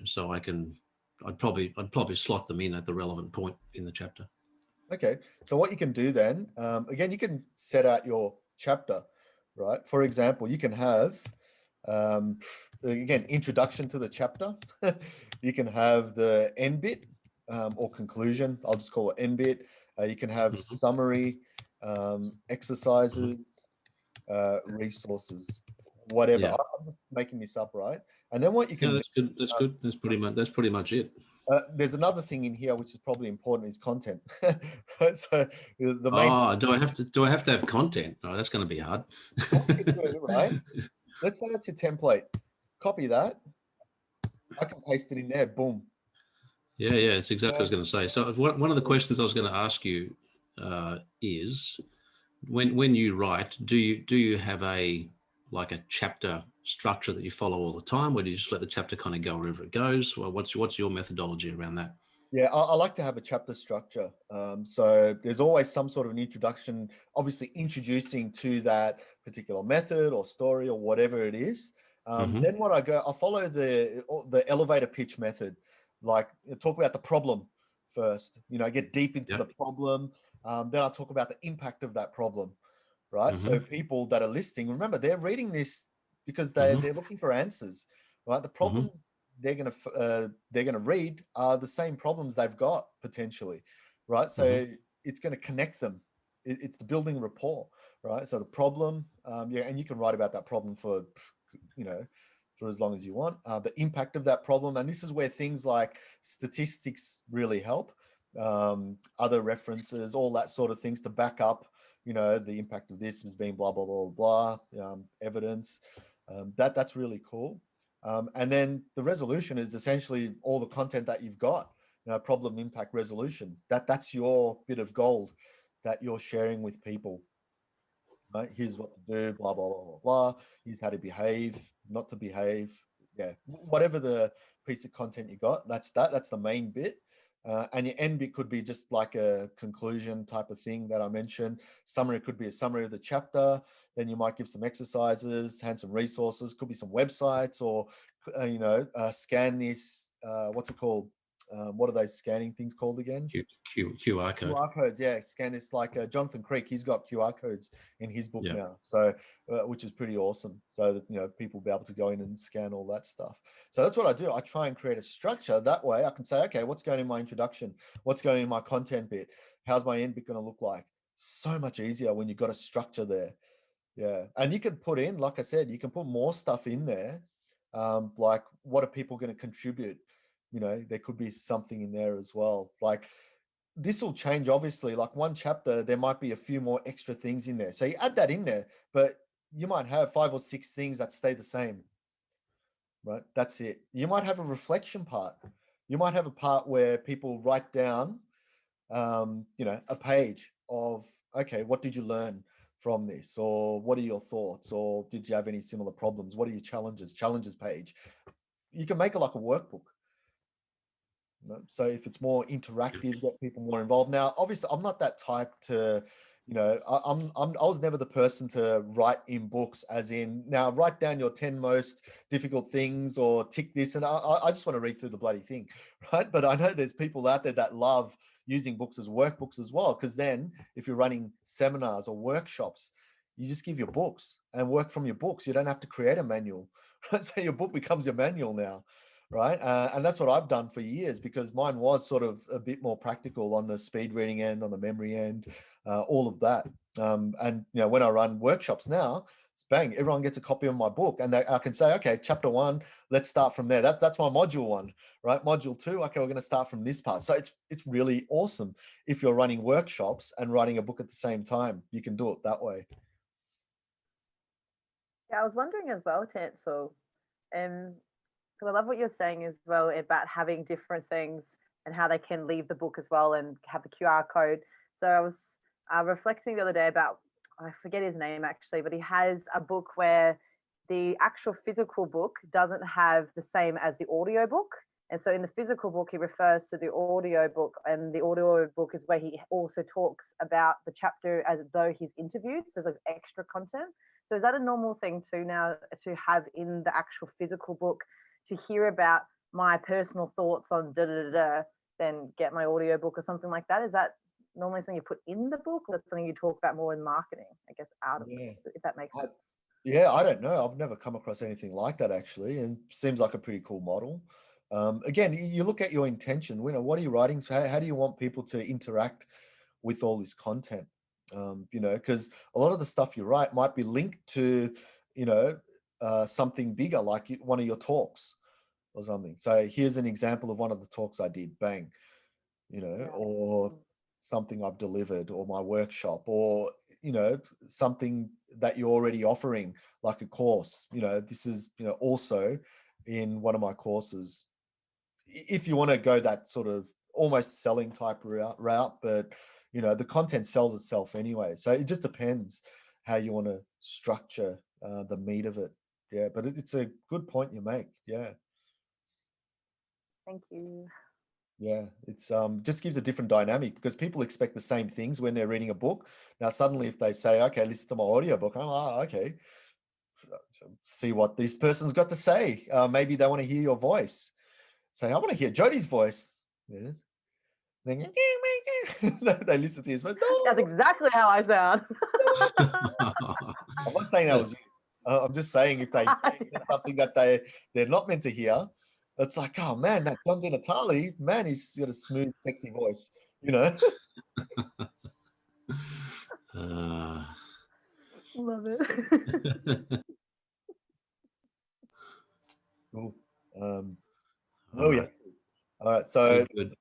I'd probably slot them in at the relevant point in the chapter. Okay. So what you can do then, again, you can set out your chapter, right? For example, you can have, again, introduction to the chapter. You can have the end bit or conclusion. I'll just call it end bit. You can have summary, exercises, resources, whatever. Yeah. I'm just making this up, right? And then what you can do, that's good. That's pretty much it. There's another thing in here which is probably important, is content. So the main. Do I have to have content? Oh, that's going to be hard. Right. Let's say that's your template. copy that. I can paste it in there. Boom. Yeah, it's exactly what I was going to say. So one of the questions I was going to ask you is, when you write, do you have a chapter structure that you follow all the time, or do you just let the chapter kind of go wherever it goes? Well, what's your methodology around that? Yeah, I like to have a chapter structure. So there's always some sort of an introduction, obviously introducing to that particular method or story or whatever it is. Then what I follow the elevator pitch method, like talk about the problem first, get deep into the problem. Then I talk about the impact of that problem, right? So people that are listening, remember, they're reading this because they're looking for answers, right? The problems they're gonna read are the same problems they've got potentially, right? So it's gonna connect them. It's the building rapport, right? So the problem, and you can write about that problem for, for as long as you want. The impact of that problem, and this is where things like statistics really help. Other references, all that sort of things to back up, the impact of this has been blah blah blah blah. Evidence. That's really cool. And then the resolution is essentially all the content that you've got, problem, impact, resolution. That's your bit of gold that you're sharing with people. Right? Here's what to do, blah, blah, blah, blah, blah. Here's how to behave, not to behave. Yeah, whatever the piece of content you got, that's the main bit. And your end bit could be just like a conclusion type of thing that I mentioned. Summary could be a summary of the chapter. Then you might give some exercises, hand some resources, could be some websites, or scan this. What's it called? What are those scanning things called again? QR code. QR codes, yeah. Scan this, like Jonathan Creek. He's got QR codes in his book now, so which is pretty awesome. So that people will be able to go in and scan all that stuff. So that's what I do. I try and create a structure. That way, I can say, okay, what's going in my introduction? What's going in my content bit? How's my end bit going to look like? So much easier when you've got a structure there. Yeah, and you can put in, like I said, you can put more stuff in there. Like, what are people going to contribute? There could be something in there as well. Like, this will change, obviously. Like, one chapter, there might be a few more extra things in there. So you add that in there, but you might have 5 or 6 things that stay the same, right? That's it. You might have a reflection part. You might have a part where people write down, a page of, okay, what did you learn from this? Or what are your thoughts? Or did you have any similar problems? What are your challenges? Challenges page. You can make it like a workbook. So if it's more interactive, get people more involved. Now, obviously, I'm not that type to, I was never the person to write in books, as in, now write down your 10 most difficult things or tick this, and I just want to read through the bloody thing, right? But I know there's people out there that love using books as workbooks as well, because then if you're running seminars or workshops, you just give your books and work from your books. You don't have to create a manual, right? So your book becomes your manual now. Right. And that's what I've done for years, because mine was sort of a bit more practical on the speed reading end, on the memory end, all of that. And, when I run workshops now, it's bang, everyone gets a copy of my book, and I can say, okay, chapter 1, let's start from there. That's my module 1, right? Module 2, okay, we're going to start from this part. So it's really awesome. If you're running workshops and writing a book at the same time, you can do it that way. Yeah, I was wondering as well, Tansel, because I love what you're saying as well about having different things and how they can leave the book as well and have the QR code. So I was reflecting the other day about, I forget his name actually, but he has a book where the actual physical book doesn't have the same as the audio book. And so in the physical book, he refers to the audio book, and the audio book is where he also talks about the chapter as though he's interviewed. So there's extra content. So is that a normal thing too now to have in the actual physical book, to hear about my personal thoughts on da da da da, then get my audio book or something like that? Is that normally something you put in the book, or that's something you talk about more in marketing, I guess, out of it, if that makes sense? Yeah, I don't know. I've never come across anything like that, actually, and seems like a pretty cool model. Again, you look at your intention. What are you writing? So how do you want people to interact with all this content? Because a lot of the stuff you write might be linked to, something bigger, like one of your talks or something. So here's an example of one of the talks I did, bang, Yeah. or something I've delivered, or my workshop, or, you know, something that you're already offering, like a course. You know, this is, you know, also in one of my courses. If you want to go that sort of almost selling type route, but, you know, the content sells itself anyway. So it just depends how you want to structure the meat of it. Yeah, but it's a good point you make. Yeah. Thank you. Yeah, it's just gives a different dynamic, because people expect the same things when they're reading a book. Now suddenly if they say, okay, listen to my audiobook, okay, see what this person's got to say. Maybe they want to hear your voice. Say, I want to hear Jodie's voice. Yeah. Then they listen to his voice. That's exactly how I sound. I'm not saying that was you. I'm just saying if they say something that they're not meant to hear, it's like, oh man, that John Di Natale, man, he's got a smooth, sexy voice, you know. Love it. Cool. All Oh yeah. right. All right. So Good.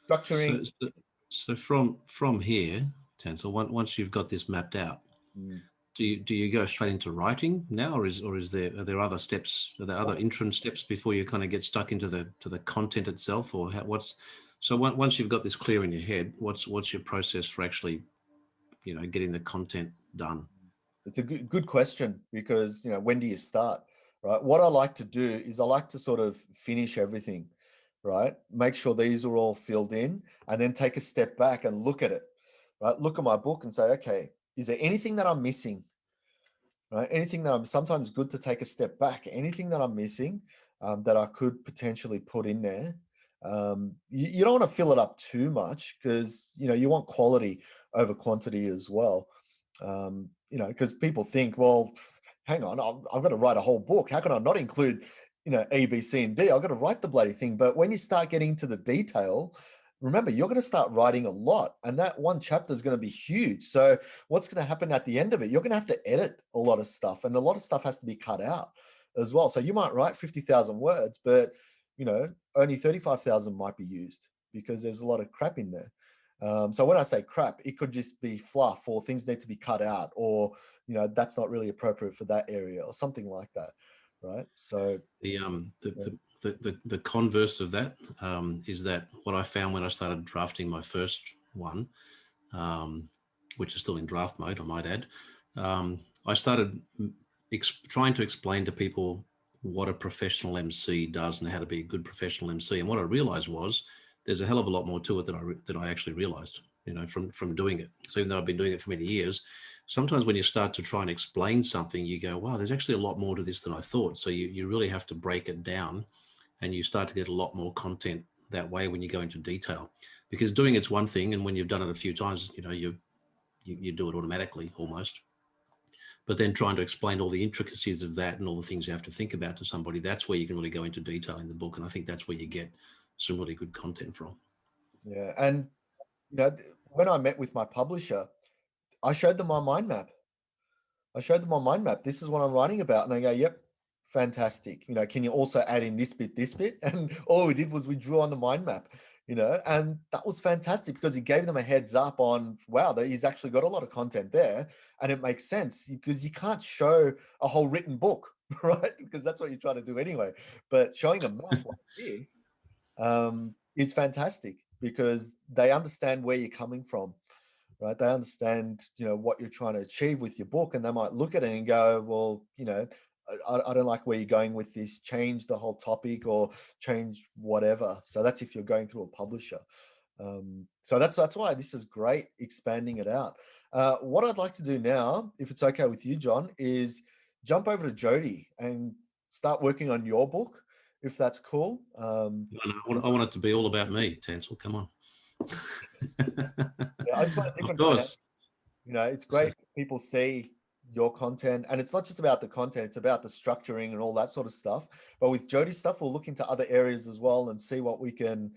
structuring. So from here, Tansel, once you've got this mapped out, do you go straight into writing now, or are there other steps? Are there other interim steps before you kind of get stuck into the content itself, or once you've got this clear in your head, what's your process for actually, you know, getting the content done? It's a good question, because, you know, when do you start, right? What I like to do is I like to sort of finish everything, right? Make sure these are all filled in, and then take a step back and look at it, right? Look at my book and say, okay, is there anything that I'm missing, right? Anything that I'm sometimes good to take a step back, anything that I'm missing that I could potentially put in there. You don't want to fill it up too much, because, you know, you want quality over quantity as well. You know, because people think, well, hang on, I've got to write a whole book. How can I not include, you know, A, B, C, and D? I've got to write the bloody thing. But when you start getting to the detail, remember, you're going to start writing a lot, and that one chapter is going to be huge. So what's going to happen at the end of it? You're going to have to edit a lot of stuff, and a lot of stuff has to be cut out as well. So you might write 50,000 words, but, you know, only 35,000 might be used, because there's a lot of crap in there. So when I say crap, it could just be fluff, or things need to be cut out, or, you know, that's not really appropriate for that area, or something like that, right? So the converse of that is that what I found when I started drafting my first one, which is still in draft mode, I might add, I started trying to explain to people what a professional MC does and how to be a good professional MC. And what I realized was there's a hell of a lot more to it than I actually realized, you know, from doing it. So even though I've been doing it for many years, sometimes when you start to try and explain something, you go, wow, there's actually a lot more to this than I thought. So you really have to break it down, and you start to get a lot more content that way when you go into detail. Because doing it's one thing, and when you've done it a few times, you know, you do it automatically almost. But then trying to explain all the intricacies of that and all the things you have to think about to somebody, that's where you can really go into detail in the book. And I think that's where you get some really good content from. Yeah. And, you know, when I met with my publisher, I showed them my mind map. This is what I'm writing about. And they go, yep, fantastic. You know, can you also add in this bit? And all we did was we drew on the mind map, you know, and that was fantastic, because he gave them a heads up on, wow, that he's actually got a lot of content there. And it makes sense, because you can't show a whole written book, right? Because that's what you're trying to do anyway. But showing a map like this is fantastic, because they understand where you're coming from. Right, they understand, you know, what you're trying to achieve with your book, and they might look at it and go, well, you know, I don't like where you're going with this, change the whole topic, or change whatever. So that's if you're going through a publisher. So that's why this is great, expanding it out. What I'd like to do now, if it's okay with you, John, is jump over to Jodie and start working on your book, if that's cool. I want it to be all about me, Tansel. Come on. Yeah, I just want a different dynamic. You know, it's great people see your content, and it's not just about the content, it's about the structuring and all that sort of stuff. But with Jodie's stuff, we'll look into other areas as well and see what we can,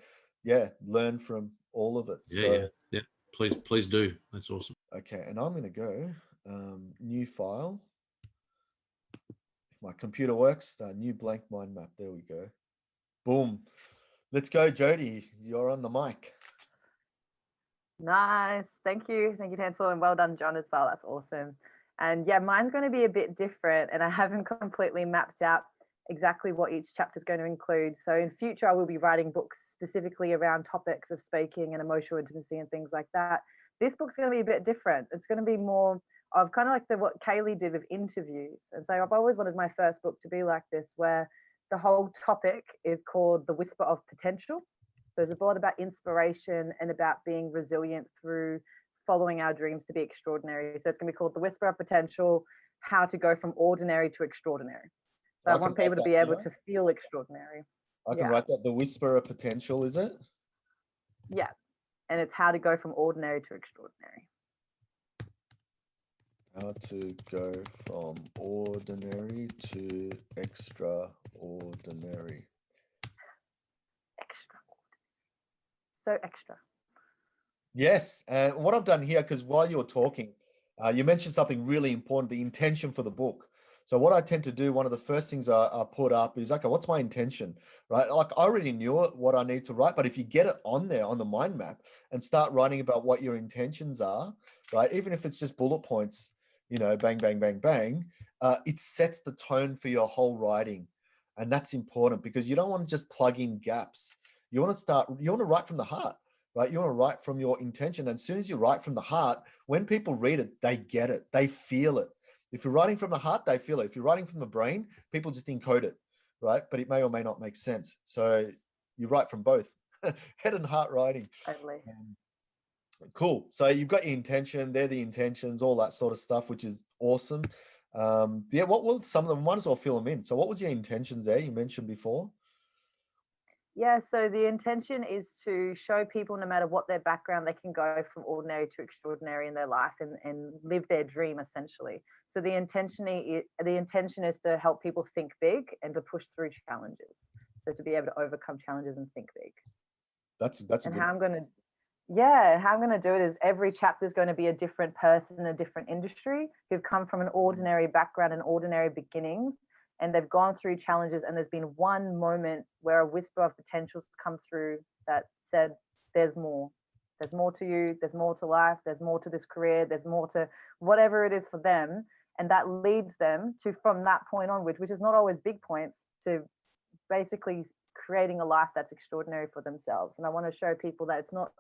learn from all of it. Yeah. Please do. That's awesome. Okay, and I'm going to go new file. If my computer works, new blank mind map. There we go. Boom. Let's go, Jodie. You're on the mic. Nice. Thank you. Thank you, Hansel. And well done, John, as well. That's awesome. And yeah, mine's going to be a bit different. And I haven't completely mapped out exactly what each chapter is going to include. So in future, I will be writing books specifically around topics of speaking and emotional intimacy and things like that. This book's going to be a bit different. It's going to be more of kind of like what Kaylee did with interviews. And so I've always wanted my first book to be like this, where the whole topic is called The Whisper of Potential. So it's a lot about inspiration and about being resilient through following our dreams to be extraordinary. So it's going to be called The Whisper of Potential, How to Go from Ordinary to Extraordinary. So I want people to be able to feel extraordinary. I can write that. The Whisper of Potential, is it? Yeah. And it's how to go from ordinary to extraordinary. How to go from ordinary to extraordinary. So extra. Yes. And what I've done here, because while you're talking, you mentioned something really important, the intention for the book. So what I tend to do, one of the first things I put up is, okay, what's my intention, right? Like I already knew what I need to write, but if you get it on there on the mind map and start writing about what your intentions are, right? Even if it's just bullet points, you know, bang, bang, bang, bang, it sets the tone for your whole writing. And that's important because you don't want to just plug in gaps. You want to write from the heart, right? You want to write from your intention. And as soon as you write from the heart, when people read it, they get it, they feel it. If you're writing from the heart, they feel it. If you're writing from the brain, people just encode it, right? But it may or may not make sense. So you write from both, head and heart writing. Totally. Cool. So you've got your intention, they're the intentions, all that sort of stuff, which is awesome. Yeah, what were some of them? Might as well fill them in. So what was your intentions there you mentioned before? Yeah, so the intention is to show people, no matter what their background, they can go from ordinary to extraordinary in their life and live their dream, essentially. So the intention is to help people think big and to push through challenges. So to be able to overcome challenges and think big. That's and how I'm going to do it is every chapter is going to be a different person in a different industry who've come from an ordinary background and ordinary beginnings, and they've gone through challenges, and there's been one moment where a whisper of potential's come through that said, there's more to you, there's more to life, there's more to this career, there's more to whatever it is for them. And that leads them to, from that point onwards, which is not always big points, to basically creating a life that's extraordinary for themselves. And I want to show people that it's not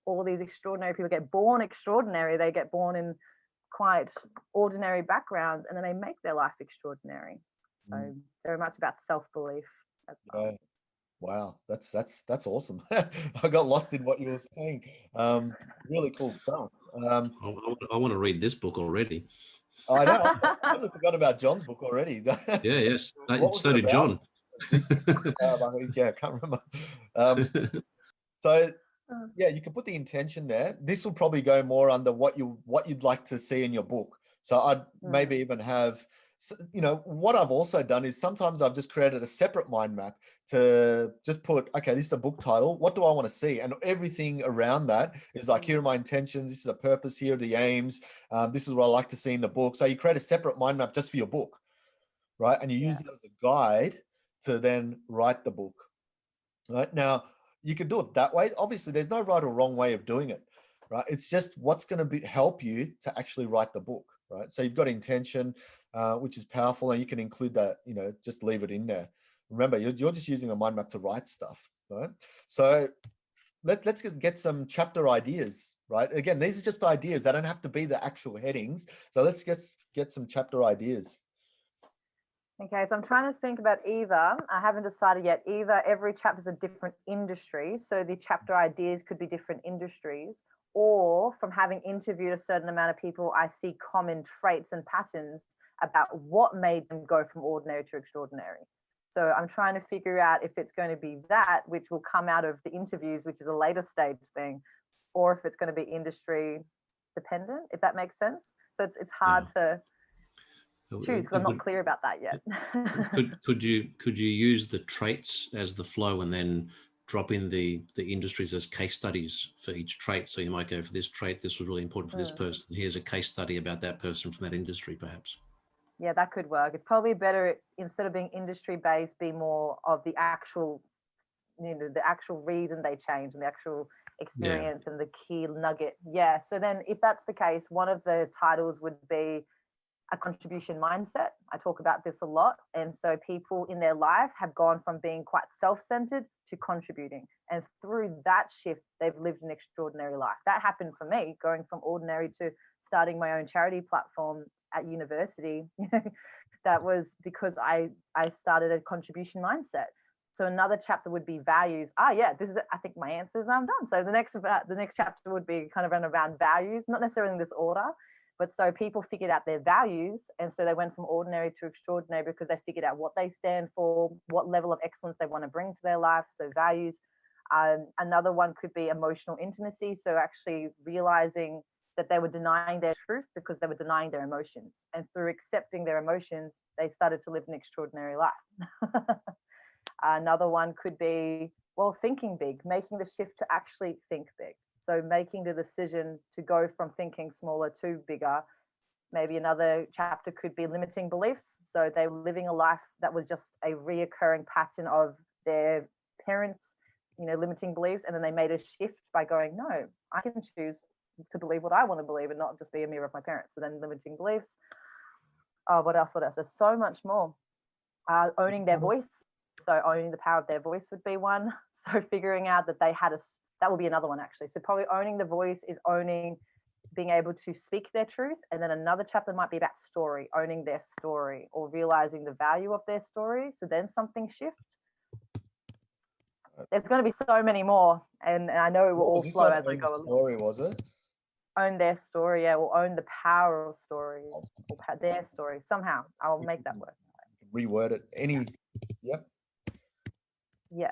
all these extraordinary people get born extraordinary. They get born in quite ordinary backgrounds, and then they make their life extraordinary. So very much about self-belief as well. Yeah. Wow, that's awesome. I got lost in what you were saying. Really cool stuff. I want to read this book already. I know. I totally forgot about John's book already. Yes. So did John. Yeah, I can't remember. So yeah, you can put the intention there. This will probably go more under what you'd like to see in your book. So I'd maybe even have, you know, what I've also done is sometimes I've just created a separate mind map to just put, okay, this is a book title. What do I want to see? And everything around that is like, here are my intentions. This is a purpose. Here are the aims. This is what I like to see in the book. So you create a separate mind map just for your book, right? And you use it as a guide to then write the book, right? Now, you can do it that way. Obviously, there's no right or wrong way of doing it, right? It's just what's going to help you to actually write the book, right? So you've got intention, which is powerful, and you can include that, you know, just leave it in there. Remember, you're just using a mind map to write stuff, right? So let's get some chapter ideas, right? Again, these are just ideas. They don't have to be the actual headings. So let's get some chapter ideas. Okay, so I'm trying to think about either, I haven't decided yet, either every chapter is a different industry, so the chapter ideas could be different industries, or from having interviewed a certain amount of people, I see common traits and patterns about what made them go from ordinary to extraordinary. So I'm trying to figure out if it's going to be that, which will come out of the interviews, which is a later stage thing, or if it's going to be industry dependent, if that makes sense. So it's hard to choose because I'm not clear about that yet. could you use the traits as the flow and then drop in the industries as case studies for each trait? So you might go, for this trait, this was really important for this person. Here's a case study about that person from that industry, perhaps. Yeah, that could work. It's probably better, instead of being industry based, be more of the actual, you know, the actual reason they change and the actual experience and the key nugget. Yeah. So then if that's the case, one of the titles would be a contribution mindset. I talk about this a lot. And so people in their life have gone from being quite self-centered to contributing. And through that shift, they've lived an extraordinary life. That happened for me, going from ordinary to starting my own charity platform at university. That was because I started a contribution mindset. So another chapter would be values. Yeah, this is, I think my answers, I'm done. So the next chapter would be kind of around values, not necessarily in this order, but so people figured out their values. And so they went from ordinary to extraordinary because they figured out what they stand for, what level of excellence they want to bring to their life. So values. Another one could be emotional intimacy. So actually realizing that they were denying their truth because they were denying their emotions. And through accepting their emotions, they started to live an extraordinary life. Another one could be, well, thinking big, making the shift to actually think big. So making the decision to go from thinking smaller to bigger. Maybe another chapter could be limiting beliefs. So they were living a life that was just a reoccurring pattern of their parents, limiting beliefs. And then they made a shift by going, no, I can choose to believe what I want to believe and not just be a mirror of my parents. So then limiting beliefs. Oh, what else? There's so much more. Owning their voice. So owning the power of their voice would be one. So figuring out that they had that will be another one actually. So probably owning the voice is owning, being able to speak their truth. And then another chapter might be about story, owning their story or realizing the value of their story. So then something shift. There's going to be so many more. And I know it will all flow as I go along. Story, was it? Own their story, yeah, or own the power of stories, or their story. Somehow I'll make that work. Reword it. Yep. Yeah.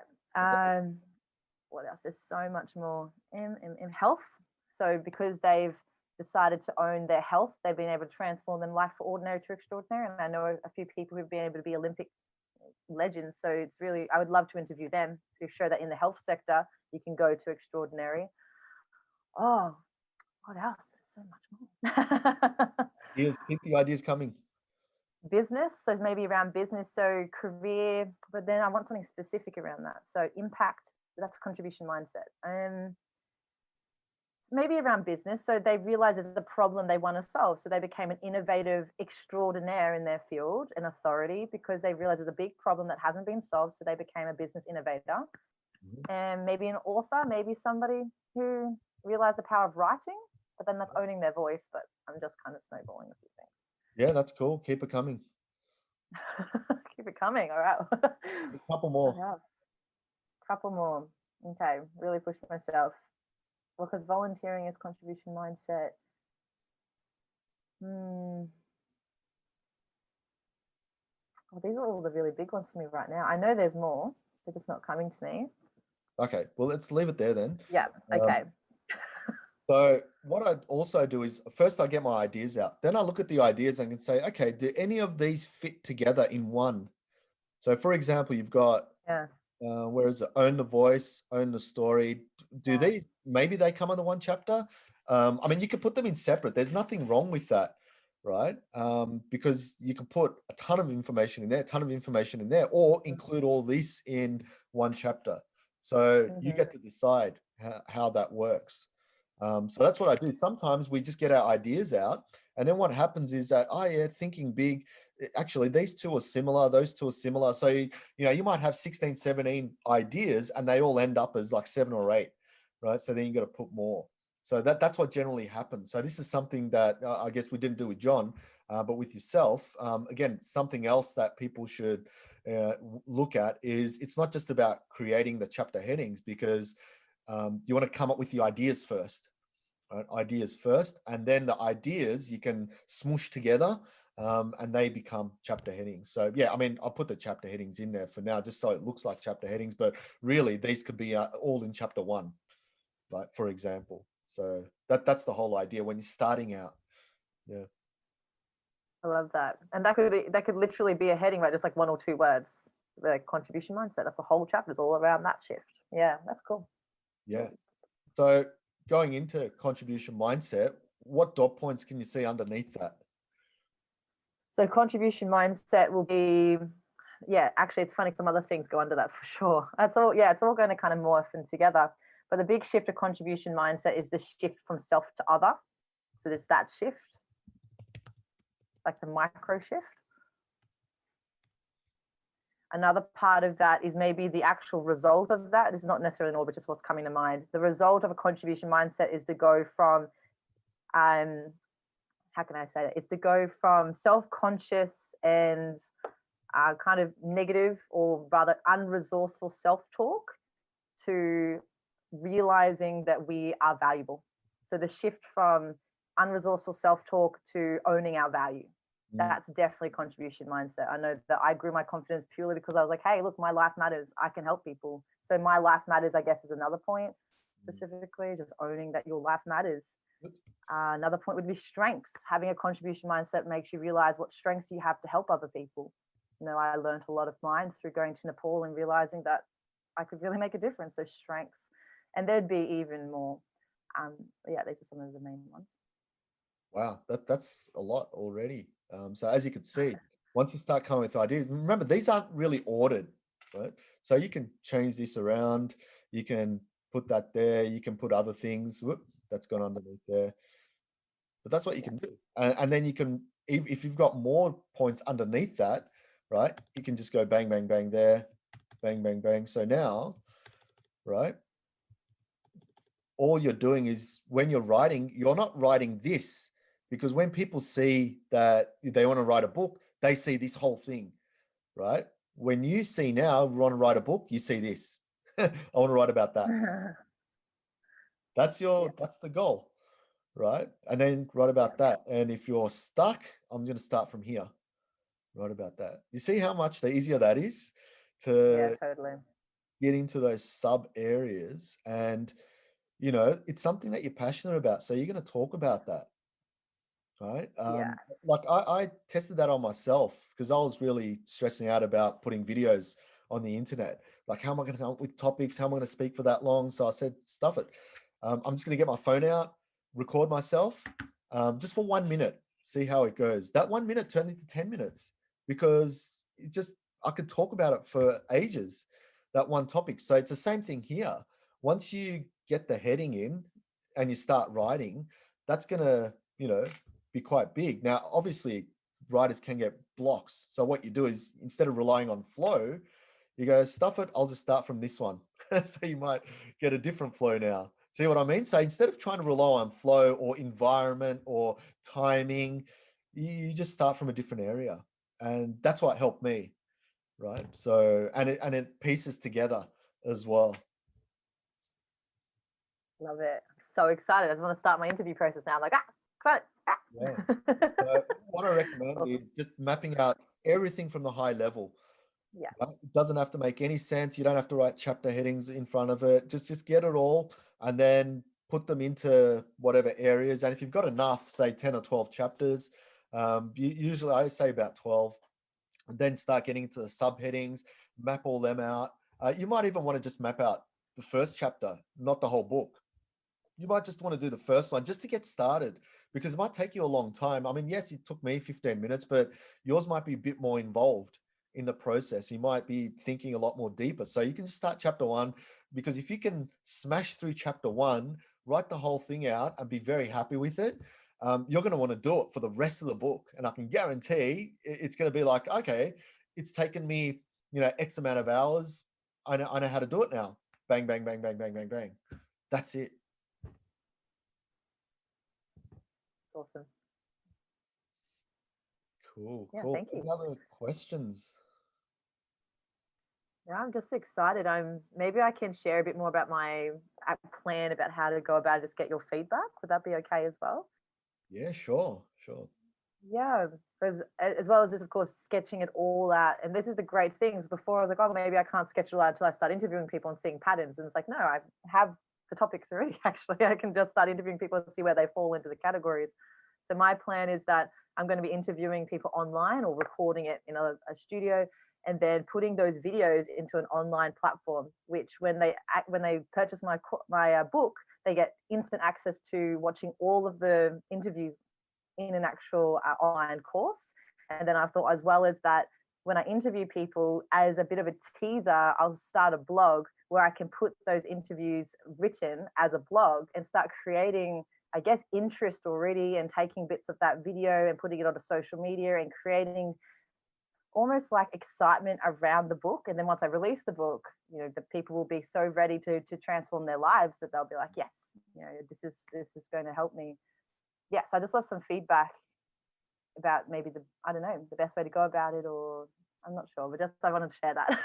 What else? There's so much more in health. So because they've decided to own their health, they've been able to transform their life from ordinary to extraordinary. And I know a few people who've been able to be Olympic legends. So it's really, I would love to interview them to show that in the health sector, you can go to extraordinary. Oh, what else? There's so much more. Keep the ideas coming. Business, so maybe around business, so career, but then I want something specific around that. So impact, that's contribution mindset. Maybe around business, so they realize there's a problem they want to solve, so they became an innovative extraordinaire in their field, an authority, because they realized there's a big problem that hasn't been solved, so they became a business innovator. And maybe an author, maybe somebody who realized the power of writing, but then that's owning their voice. But I'm just kind of snowballing a few things. Yeah, that's cool. Keep it coming. Keep it coming. All right. A couple more. Couple more. Okay. Really pushing myself. Well, because volunteering is contribution mindset. Well, these are all the really big ones for me right now. I know there's more. They're just not coming to me. Okay. Well, let's leave it there then. Yeah. Okay. So what I also do is first I get my ideas out. Then I look at the ideas and can say, okay, do any of these fit together in one? So for example, you've got, where is it? Own the voice, own the story. Do these, maybe they come under one chapter? I mean, you could put them in separate. There's nothing wrong with that, right? Because you can put a ton of information in there, or include all this in one chapter. So you get to decide how that works. So that's what I do. Sometimes we just get our ideas out, and then what happens is that, thinking big, actually these two are similar, those two are similar. So, you might have 16, 17 ideas and they all end up as like 7 or 8, right? So then you got to put more. So that's what generally happens. So this is something that I guess we didn't do with John, but with yourself. Again, something else that people should look at is it's not just about creating the chapter headings, because you want to come up with the ideas first, right? Ideas first, and then the ideas you can smoosh together, and they become chapter headings. So yeah, I mean, I'll put the chapter headings in there for now, just so it looks like chapter headings, but really these could be all in chapter 1, right? For example. So that's the whole idea when you're starting out. Yeah. I love that. And that could literally be a heading, right? Just like 1 or 2 words. The contribution mindset. That's a whole chapter is all around that shift. Yeah, that's cool. Yeah. So going into contribution mindset, what dot points can you see underneath that? So contribution mindset will be, actually it's funny, some other things go under that for sure. That's all, it's all going to kind of morph in together. But the big shift of contribution mindset is the shift from self to other. So there's that shift, like the micro shift. Another part of that is maybe the actual result of that. This is not necessarily an order, but just what's coming to mind. The result of a contribution mindset is to go from, how can I say that? It's to go from self-conscious and kind of negative, or rather unresourceful self-talk, to realizing that we are valuable. So the shift from unresourceful self-talk to owning our value. That's definitely contribution mindset. I know that I grew my confidence purely because I was like, hey, look, my life matters. I can help people. So my life matters, I guess, is another point specifically, just owning that your life matters. Another point would be strengths. Having a contribution mindset makes you realize what strengths you have to help other people. You know, I learned a lot of mine through going to Nepal and realizing that I could really make a difference. So strengths. And there'd be even more. Yeah, these are some of the main ones. Wow, that's a lot already. So as you can see, once you start coming with ideas, remember, these aren't really ordered, right? So you can change this around. You can put that there. You can put other things. Whoop, that's gone underneath there. But that's what you can do. And then you can, if you've got more points underneath that, right, you can just go bang, bang, bang there, bang, bang, bang. So now, right, all you're doing is when you're writing, you're not writing this, because when people see that they want to write a book, they see this whole thing, right? When you see now, we want to write a book, you see this. I want to write about that. That's the goal, right? And then write about that. And if you're stuck, I'm going to start from here. Write about that. You see how much the easier that is to totally get into those sub areas. And, you know, it's something that you're passionate about. So you're going to talk about that. Right. Like I tested that on myself because I was really stressing out about putting videos on the internet. Like, how am I going to come up with topics? How am I going to speak for that long? So I said, stuff it. I'm just going to get my phone out, record myself just for 1 minute, see how it goes. That 1 minute turned into 10 minutes because I could talk about it for ages, that one topic. So it's the same thing here. Once you get the heading in and you start writing, that's going to, you know, be quite big. Now, obviously, writers can get blocks. So what you do is, instead of relying on flow, you go, stuff it, I'll just start from this one. So you might get a different flow now. See what I mean? So instead of trying to rely on flow or environment or timing, you just start from a different area. And that's what helped me, right? So, and it pieces together as well. Love it. So excited. I just want to start my interview process now. I'm like, excited. Yeah. So what I recommend is just mapping out everything from the high level. Yeah. Right? It doesn't have to make any sense. You don't have to write chapter headings in front of it. Just get it all and then put them into whatever areas. And if you've got enough, say 10 or 12 chapters, usually I say about 12, and then start getting into the subheadings, map all them out. You might even want to just map out the first chapter, not the whole book. You might just want to do the first one just to get started, because it might take you a long time. I mean, yes, it took me 15 minutes, but yours might be a bit more involved in the process. You might be thinking a lot more deeper. So you can just start chapter one, because if you can smash through chapter one, write the whole thing out and be very happy with it, you're going to want to do it for the rest of the book. And I can guarantee it's going to be like, okay, it's taken me, you know, X amount of hours. I know how to do it now. Bang, bang, bang, bang, bang, bang, bang. That's it. Awesome. Cool. Yeah, Cool. thank you. Any other questions? Yeah, I'm just excited. Maybe I can share a bit more about my plan about how to go about it, just get your feedback. Would that be okay as well? Yeah, sure. Yeah, because as well as this, of course, sketching it all out. And this is the great things. Before I was like, oh, maybe I can't sketch it all out until I start interviewing people and seeing patterns. And it's like, no, I have the topics already. Actually, I can just start interviewing people and see where they fall into the categories. So my plan is that I'm going to be interviewing people online or recording it in a studio, and then putting those videos into an online platform, which when they purchase my book, they get instant access to watching all of the interviews in an actual online course. And then I thought, as well as that, when I interview people, as a bit of a teaser, I'll start a blog where I can put those interviews written as a blog and start creating, I guess, interest already, and taking bits of that video and putting it onto social media and creating almost like excitement around the book. And then once I release the book, you know, the people will be so ready to transform their lives that they'll be like, yes, you know, this is going to help me. Yes, I just love some feedback about maybe I don't know, the best way to go about it, or I'm not sure, but just I wanted to share that.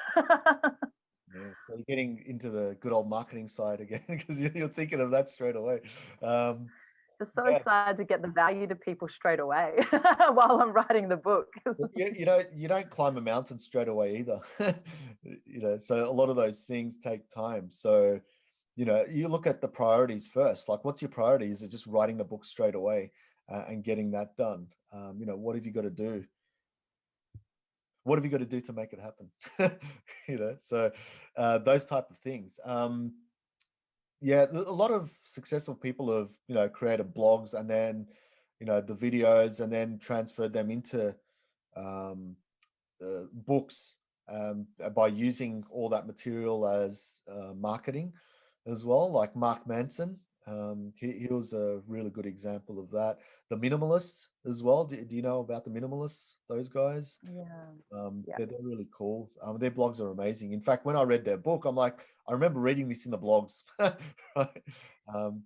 Yeah, so you're getting into the good old marketing side again, because you're thinking of that straight away. Just so Yeah. excited to get the value to people straight away while I'm writing the book. You don't climb a mountain straight away either. So a lot of those things take time. So, you look at the priorities first. Like, what's your priority? Is it just writing the book straight away and getting that done? What have you got to do? What have you got to do to make it happen? So those type of things. Yeah, a lot of successful people have, created blogs and then, the videos, and then transferred them into books by using all that material as marketing as well. Like Mark Manson, he was a really good example of that. The minimalists as well. Do you know about the minimalists? Those guys? Yeah. They're really cool. Their blogs are amazing. In fact, when I read their book, I'm like, I remember reading this in the blogs, right?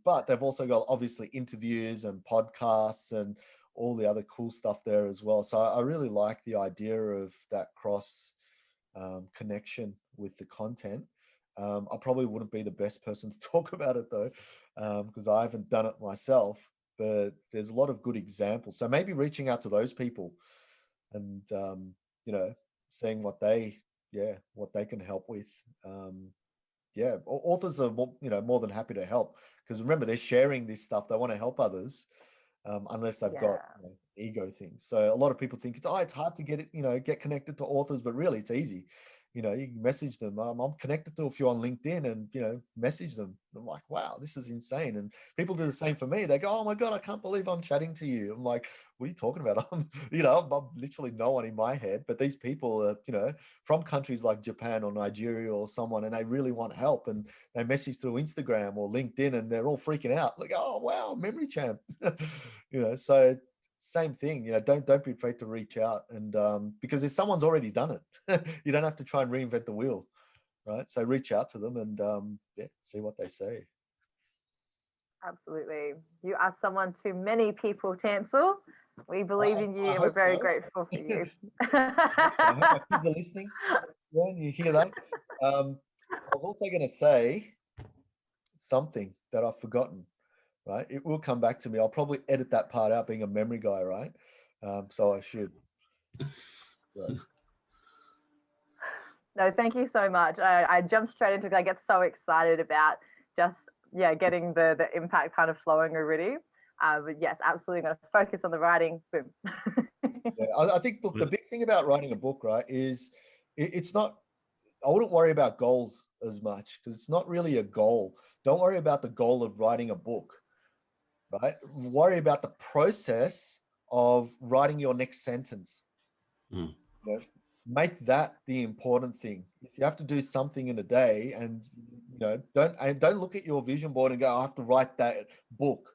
But they've also got obviously interviews and podcasts and all the other cool stuff there as well. So I really like the idea of that cross connection with the content. I probably wouldn't be the best person to talk about it though, because I haven't done it myself. But there's a lot of good examples. So maybe reaching out to those people and seeing what they can help with. Authors are more than happy to help, because remember, they're sharing this stuff. They want to help others, unless they've got ego things. So a lot of people think it's hard to get connected to authors, but really it's easy. You can message them. I'm connected to a few on LinkedIn, and message them. I'm like, wow, this is insane. And people do the same for me. They go, oh my god, I can't believe I'm chatting to you. I'm like, what are you talking about? I'm literally no one in my head, but these people are from countries like Japan or Nigeria or someone, and they really want help, and they message through Instagram or LinkedIn, and they're all freaking out like, oh wow, memory champ. So same thing. Don't be afraid to reach out, and because if someone's already done it, you don't have to try and reinvent the wheel, right? So reach out to them and see what they say. Absolutely. You are someone too many people, Tansel. We believe in you, and we're very grateful for you. I hope my kids are listening. Yeah, you hear that? I was also going to say something that I've forgotten. Right, it will come back to me. I'll probably edit that part out, being a memory guy, right? So I should. Right. No, thank you so much. I jumped straight into it. I get so excited about just getting the impact kind of flowing already. But yes, absolutely going to focus on the writing. Boom. I think the big thing about writing a book, right, is it's not. I wouldn't worry about goals as much, because it's not really a goal. Don't worry about the goal of writing a book. Right? Worry about the process of writing your next sentence. Make that the important thing. If you have to do something in a day, and don't look at your vision board and go, I have to write that book,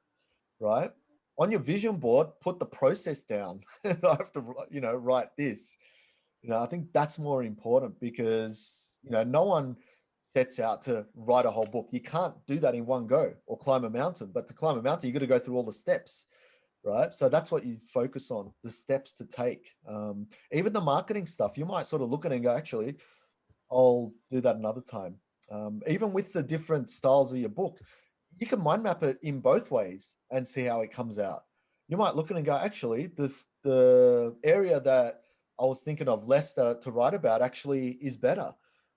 right? On your vision board, put the process down. I have to, write this. I think that's more important, because no one sets out to write a whole book. You can't do that in one go, or climb a mountain. But to climb a mountain, you got to go through all the steps, right? So that's what you focus on, the steps to take. Even the marketing stuff, you might sort of look at it and go, actually, I'll do that another time. Even with the different styles of your book, you can mind map it in both ways and see how it comes out. You might look at it and go, actually, the area that I was thinking of less to write about actually is better.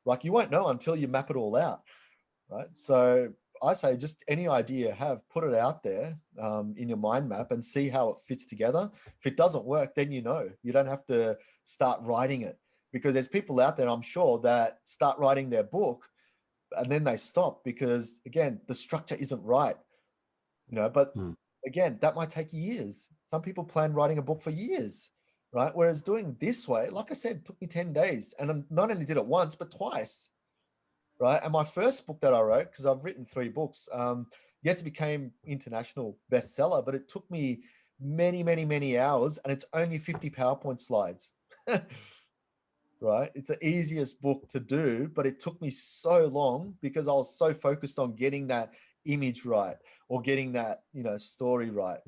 Like, you won't know until you map it all out, right? So I say, just any idea you have, put it out there in your mind map and see how it fits together. If it doesn't work, then you don't have to start writing it, because there's people out there, I'm sure, that start writing their book and then they stop because, again, the structure isn't right, but again, that might take years. Some people plan writing a book for years, right? Whereas doing this way, like I said, took me 10 days. And I not only did it once, but twice, right? And my first book that I wrote, because I've written 3 books, yes, it became international bestseller, but it took me many, many, many hours, and it's only 50 PowerPoint slides. Right? It's the easiest book to do, but it took me so long because I was so focused on getting that image right or getting that, story right.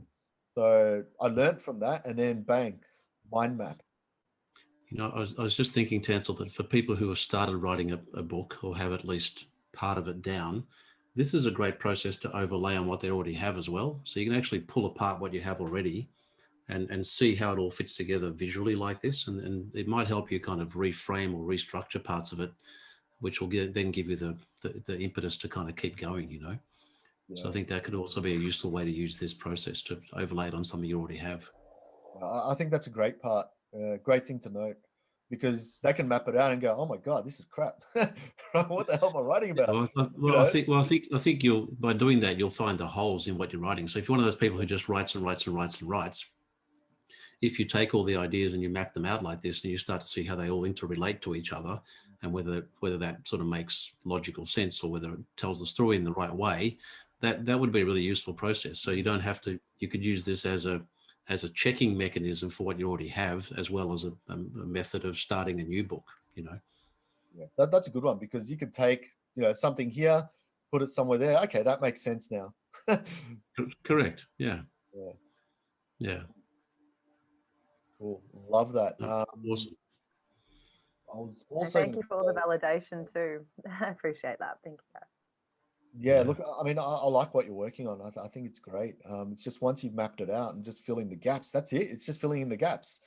So I learned from that, and then bang, mind map. I was just thinking, Tansel, that for people who have started writing a book or have at least part of it down, this is a great process to overlay on what they already have as well. So you can actually pull apart what you have already and see how it all fits together visually like this. And it might help you kind of reframe or restructure parts of it, which will then give you the impetus to kind of keep going, Yeah. So I think that could also be a useful way to use this process to overlay it on something you already have. I think that's a great part, great thing to note, because they can map it out and go, "Oh my God, this is crap. What the hell am I writing about?" I think you'll, by doing that, you'll find the holes in what you're writing. So if you're one of those people who just writes and writes and writes and writes, if you take all the ideas and you map them out like this, then you start to see how they all interrelate to each other, and whether that sort of makes logical sense or whether it tells the story in the right way. That would be a really useful process. So you don't have to. You could use this as a checking mechanism for what you already have, as well as a method of starting a new book. Yeah, that's a good one, because you could take, something here, put it somewhere there. Okay, that makes sense now. Correct. Yeah. Yeah. Yeah. Cool. Love that. Awesome. I was And also thank you for all the validation too. I appreciate that. Thank you, guys. Yeah, look, I mean, I like what you're working on. I think it's great. It's just once you've mapped it out and just filling the gaps, that's it. It's just filling in the gaps,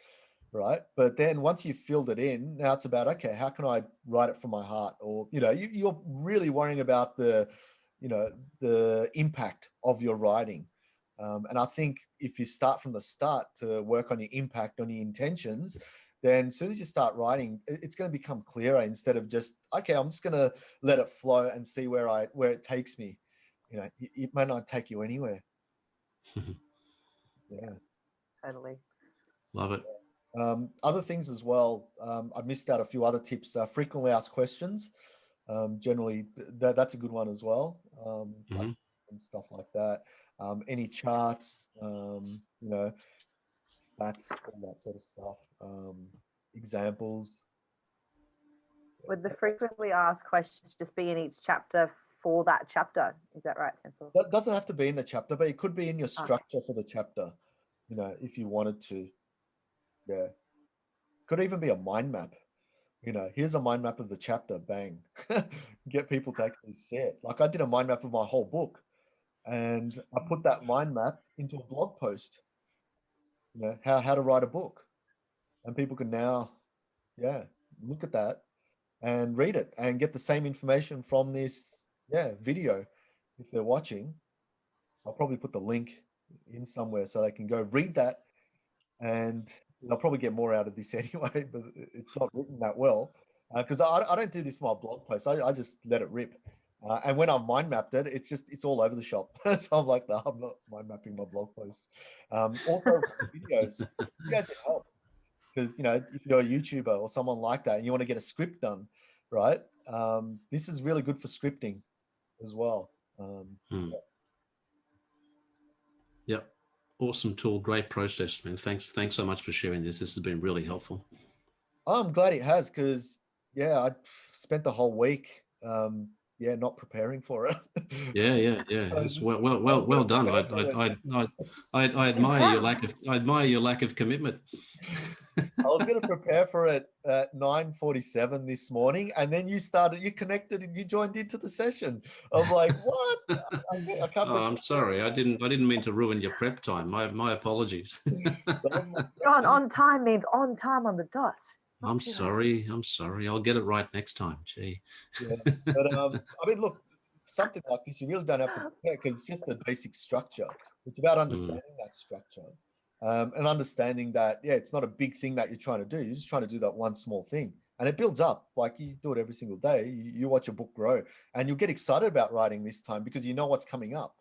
right? But then once you've filled it in, now it's about, okay, how can I write it from my heart? Or, you're really worrying about the impact of your writing. And I think if you start from the start to work on your impact, on your intentions, then as soon as you start writing, it's going to become clearer, instead of just, okay, I'm just going to let it flow and see where it takes me. It may not take you anywhere. Yeah. Totally. Love it. Other things as well. I missed out a few other tips. Frequently asked questions. Generally, that's a good one as well. Like, and stuff like that. Any charts, stats, all that sort of stuff. Examples. Would the frequently asked questions just be in each chapter for that chapter? Is that right, Tinsel? That doesn't have to be in the chapter, but it could be in your structure for the chapter, if you wanted to. Yeah. Could even be a mind map. Here's a mind map of the chapter, bang. Get people to actually see it. Like, I did a mind map of my whole book, and I put that mind map into a blog post, how to write a book. And people can now, look at that and read it and get the same information from this, video. If they're watching, I'll probably put the link in somewhere so they can go read that, and they'll probably get more out of this anyway, but it's not written that well, because I don't do this for my blog posts. I just let it rip. And when I mind mapped it, it's all over the shop. So I'm like, no, I'm not mind mapping my blog posts. Also, videos it helps, because if you're a YouTuber or someone like that and you want to get a script done, right? This is really good for scripting as well. Yep. Awesome tool. Great process, man. Thanks so much for sharing this. This has been really helpful. I'm glad it has, because I spent the whole week not preparing for it. Yeah. It's well done. I admire your lack of commitment. I was going to prepare for it at 9:47 this morning, and then you connected and you joined into the session. I'm like, what? I can't. Oh, I'm sorry. I didn't mean to ruin your prep time. My apologies. On time means on time on the dot. I'm sorry. I'll get it right next time. Gee. Yeah. But I mean, look, something like this, you really don't have to prepare, because it's just a basic structure. It's about understanding that structure, and understanding that, it's not a big thing that you're trying to do. You're just trying to do that one small thing, and it builds up. Like, you do it every single day. You watch a book grow, and you'll get excited about writing this time because you know what's coming up,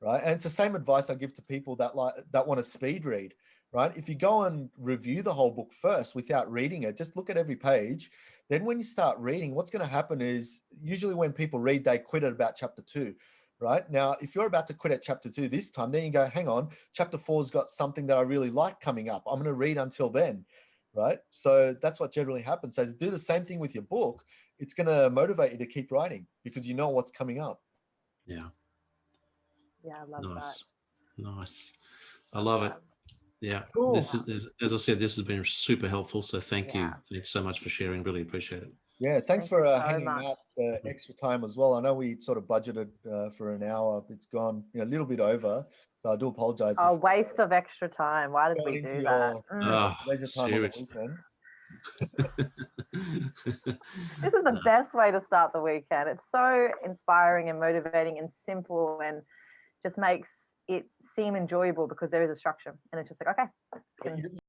right? And it's the same advice I give to people that want to speed read, right? If you go and review the whole book first without reading it, just look at every page. Then when you start reading, what's going to happen is usually when people read, they quit at about chapter 2, right? Now, if you're about to quit at chapter 2 this time, then you go, hang on, chapter 4's got something that I really like coming up. I'm going to read until then, right? So that's what generally happens. So do the same thing with your book. It's going to motivate you to keep writing because you know what's coming up. Yeah. Yeah, I love Nice. that. Nice. I love it. Yeah. Cool. This is, as I said, this has been super helpful. So thank you. Yeah. Thanks so much for sharing. Really appreciate it. Yeah, thanks Thank for you so hanging much. out the extra time as well. I know we sort of budgeted for an hour. It's gone a little bit over, so I do apologize. A waste of extra time. Why did Going we into do your that? leisure time on the Seriously. weekend. This is the best way to start the weekend. It's so inspiring and motivating and simple, and just makes it seem enjoyable because there is a structure, and it's just like, okay, just gonna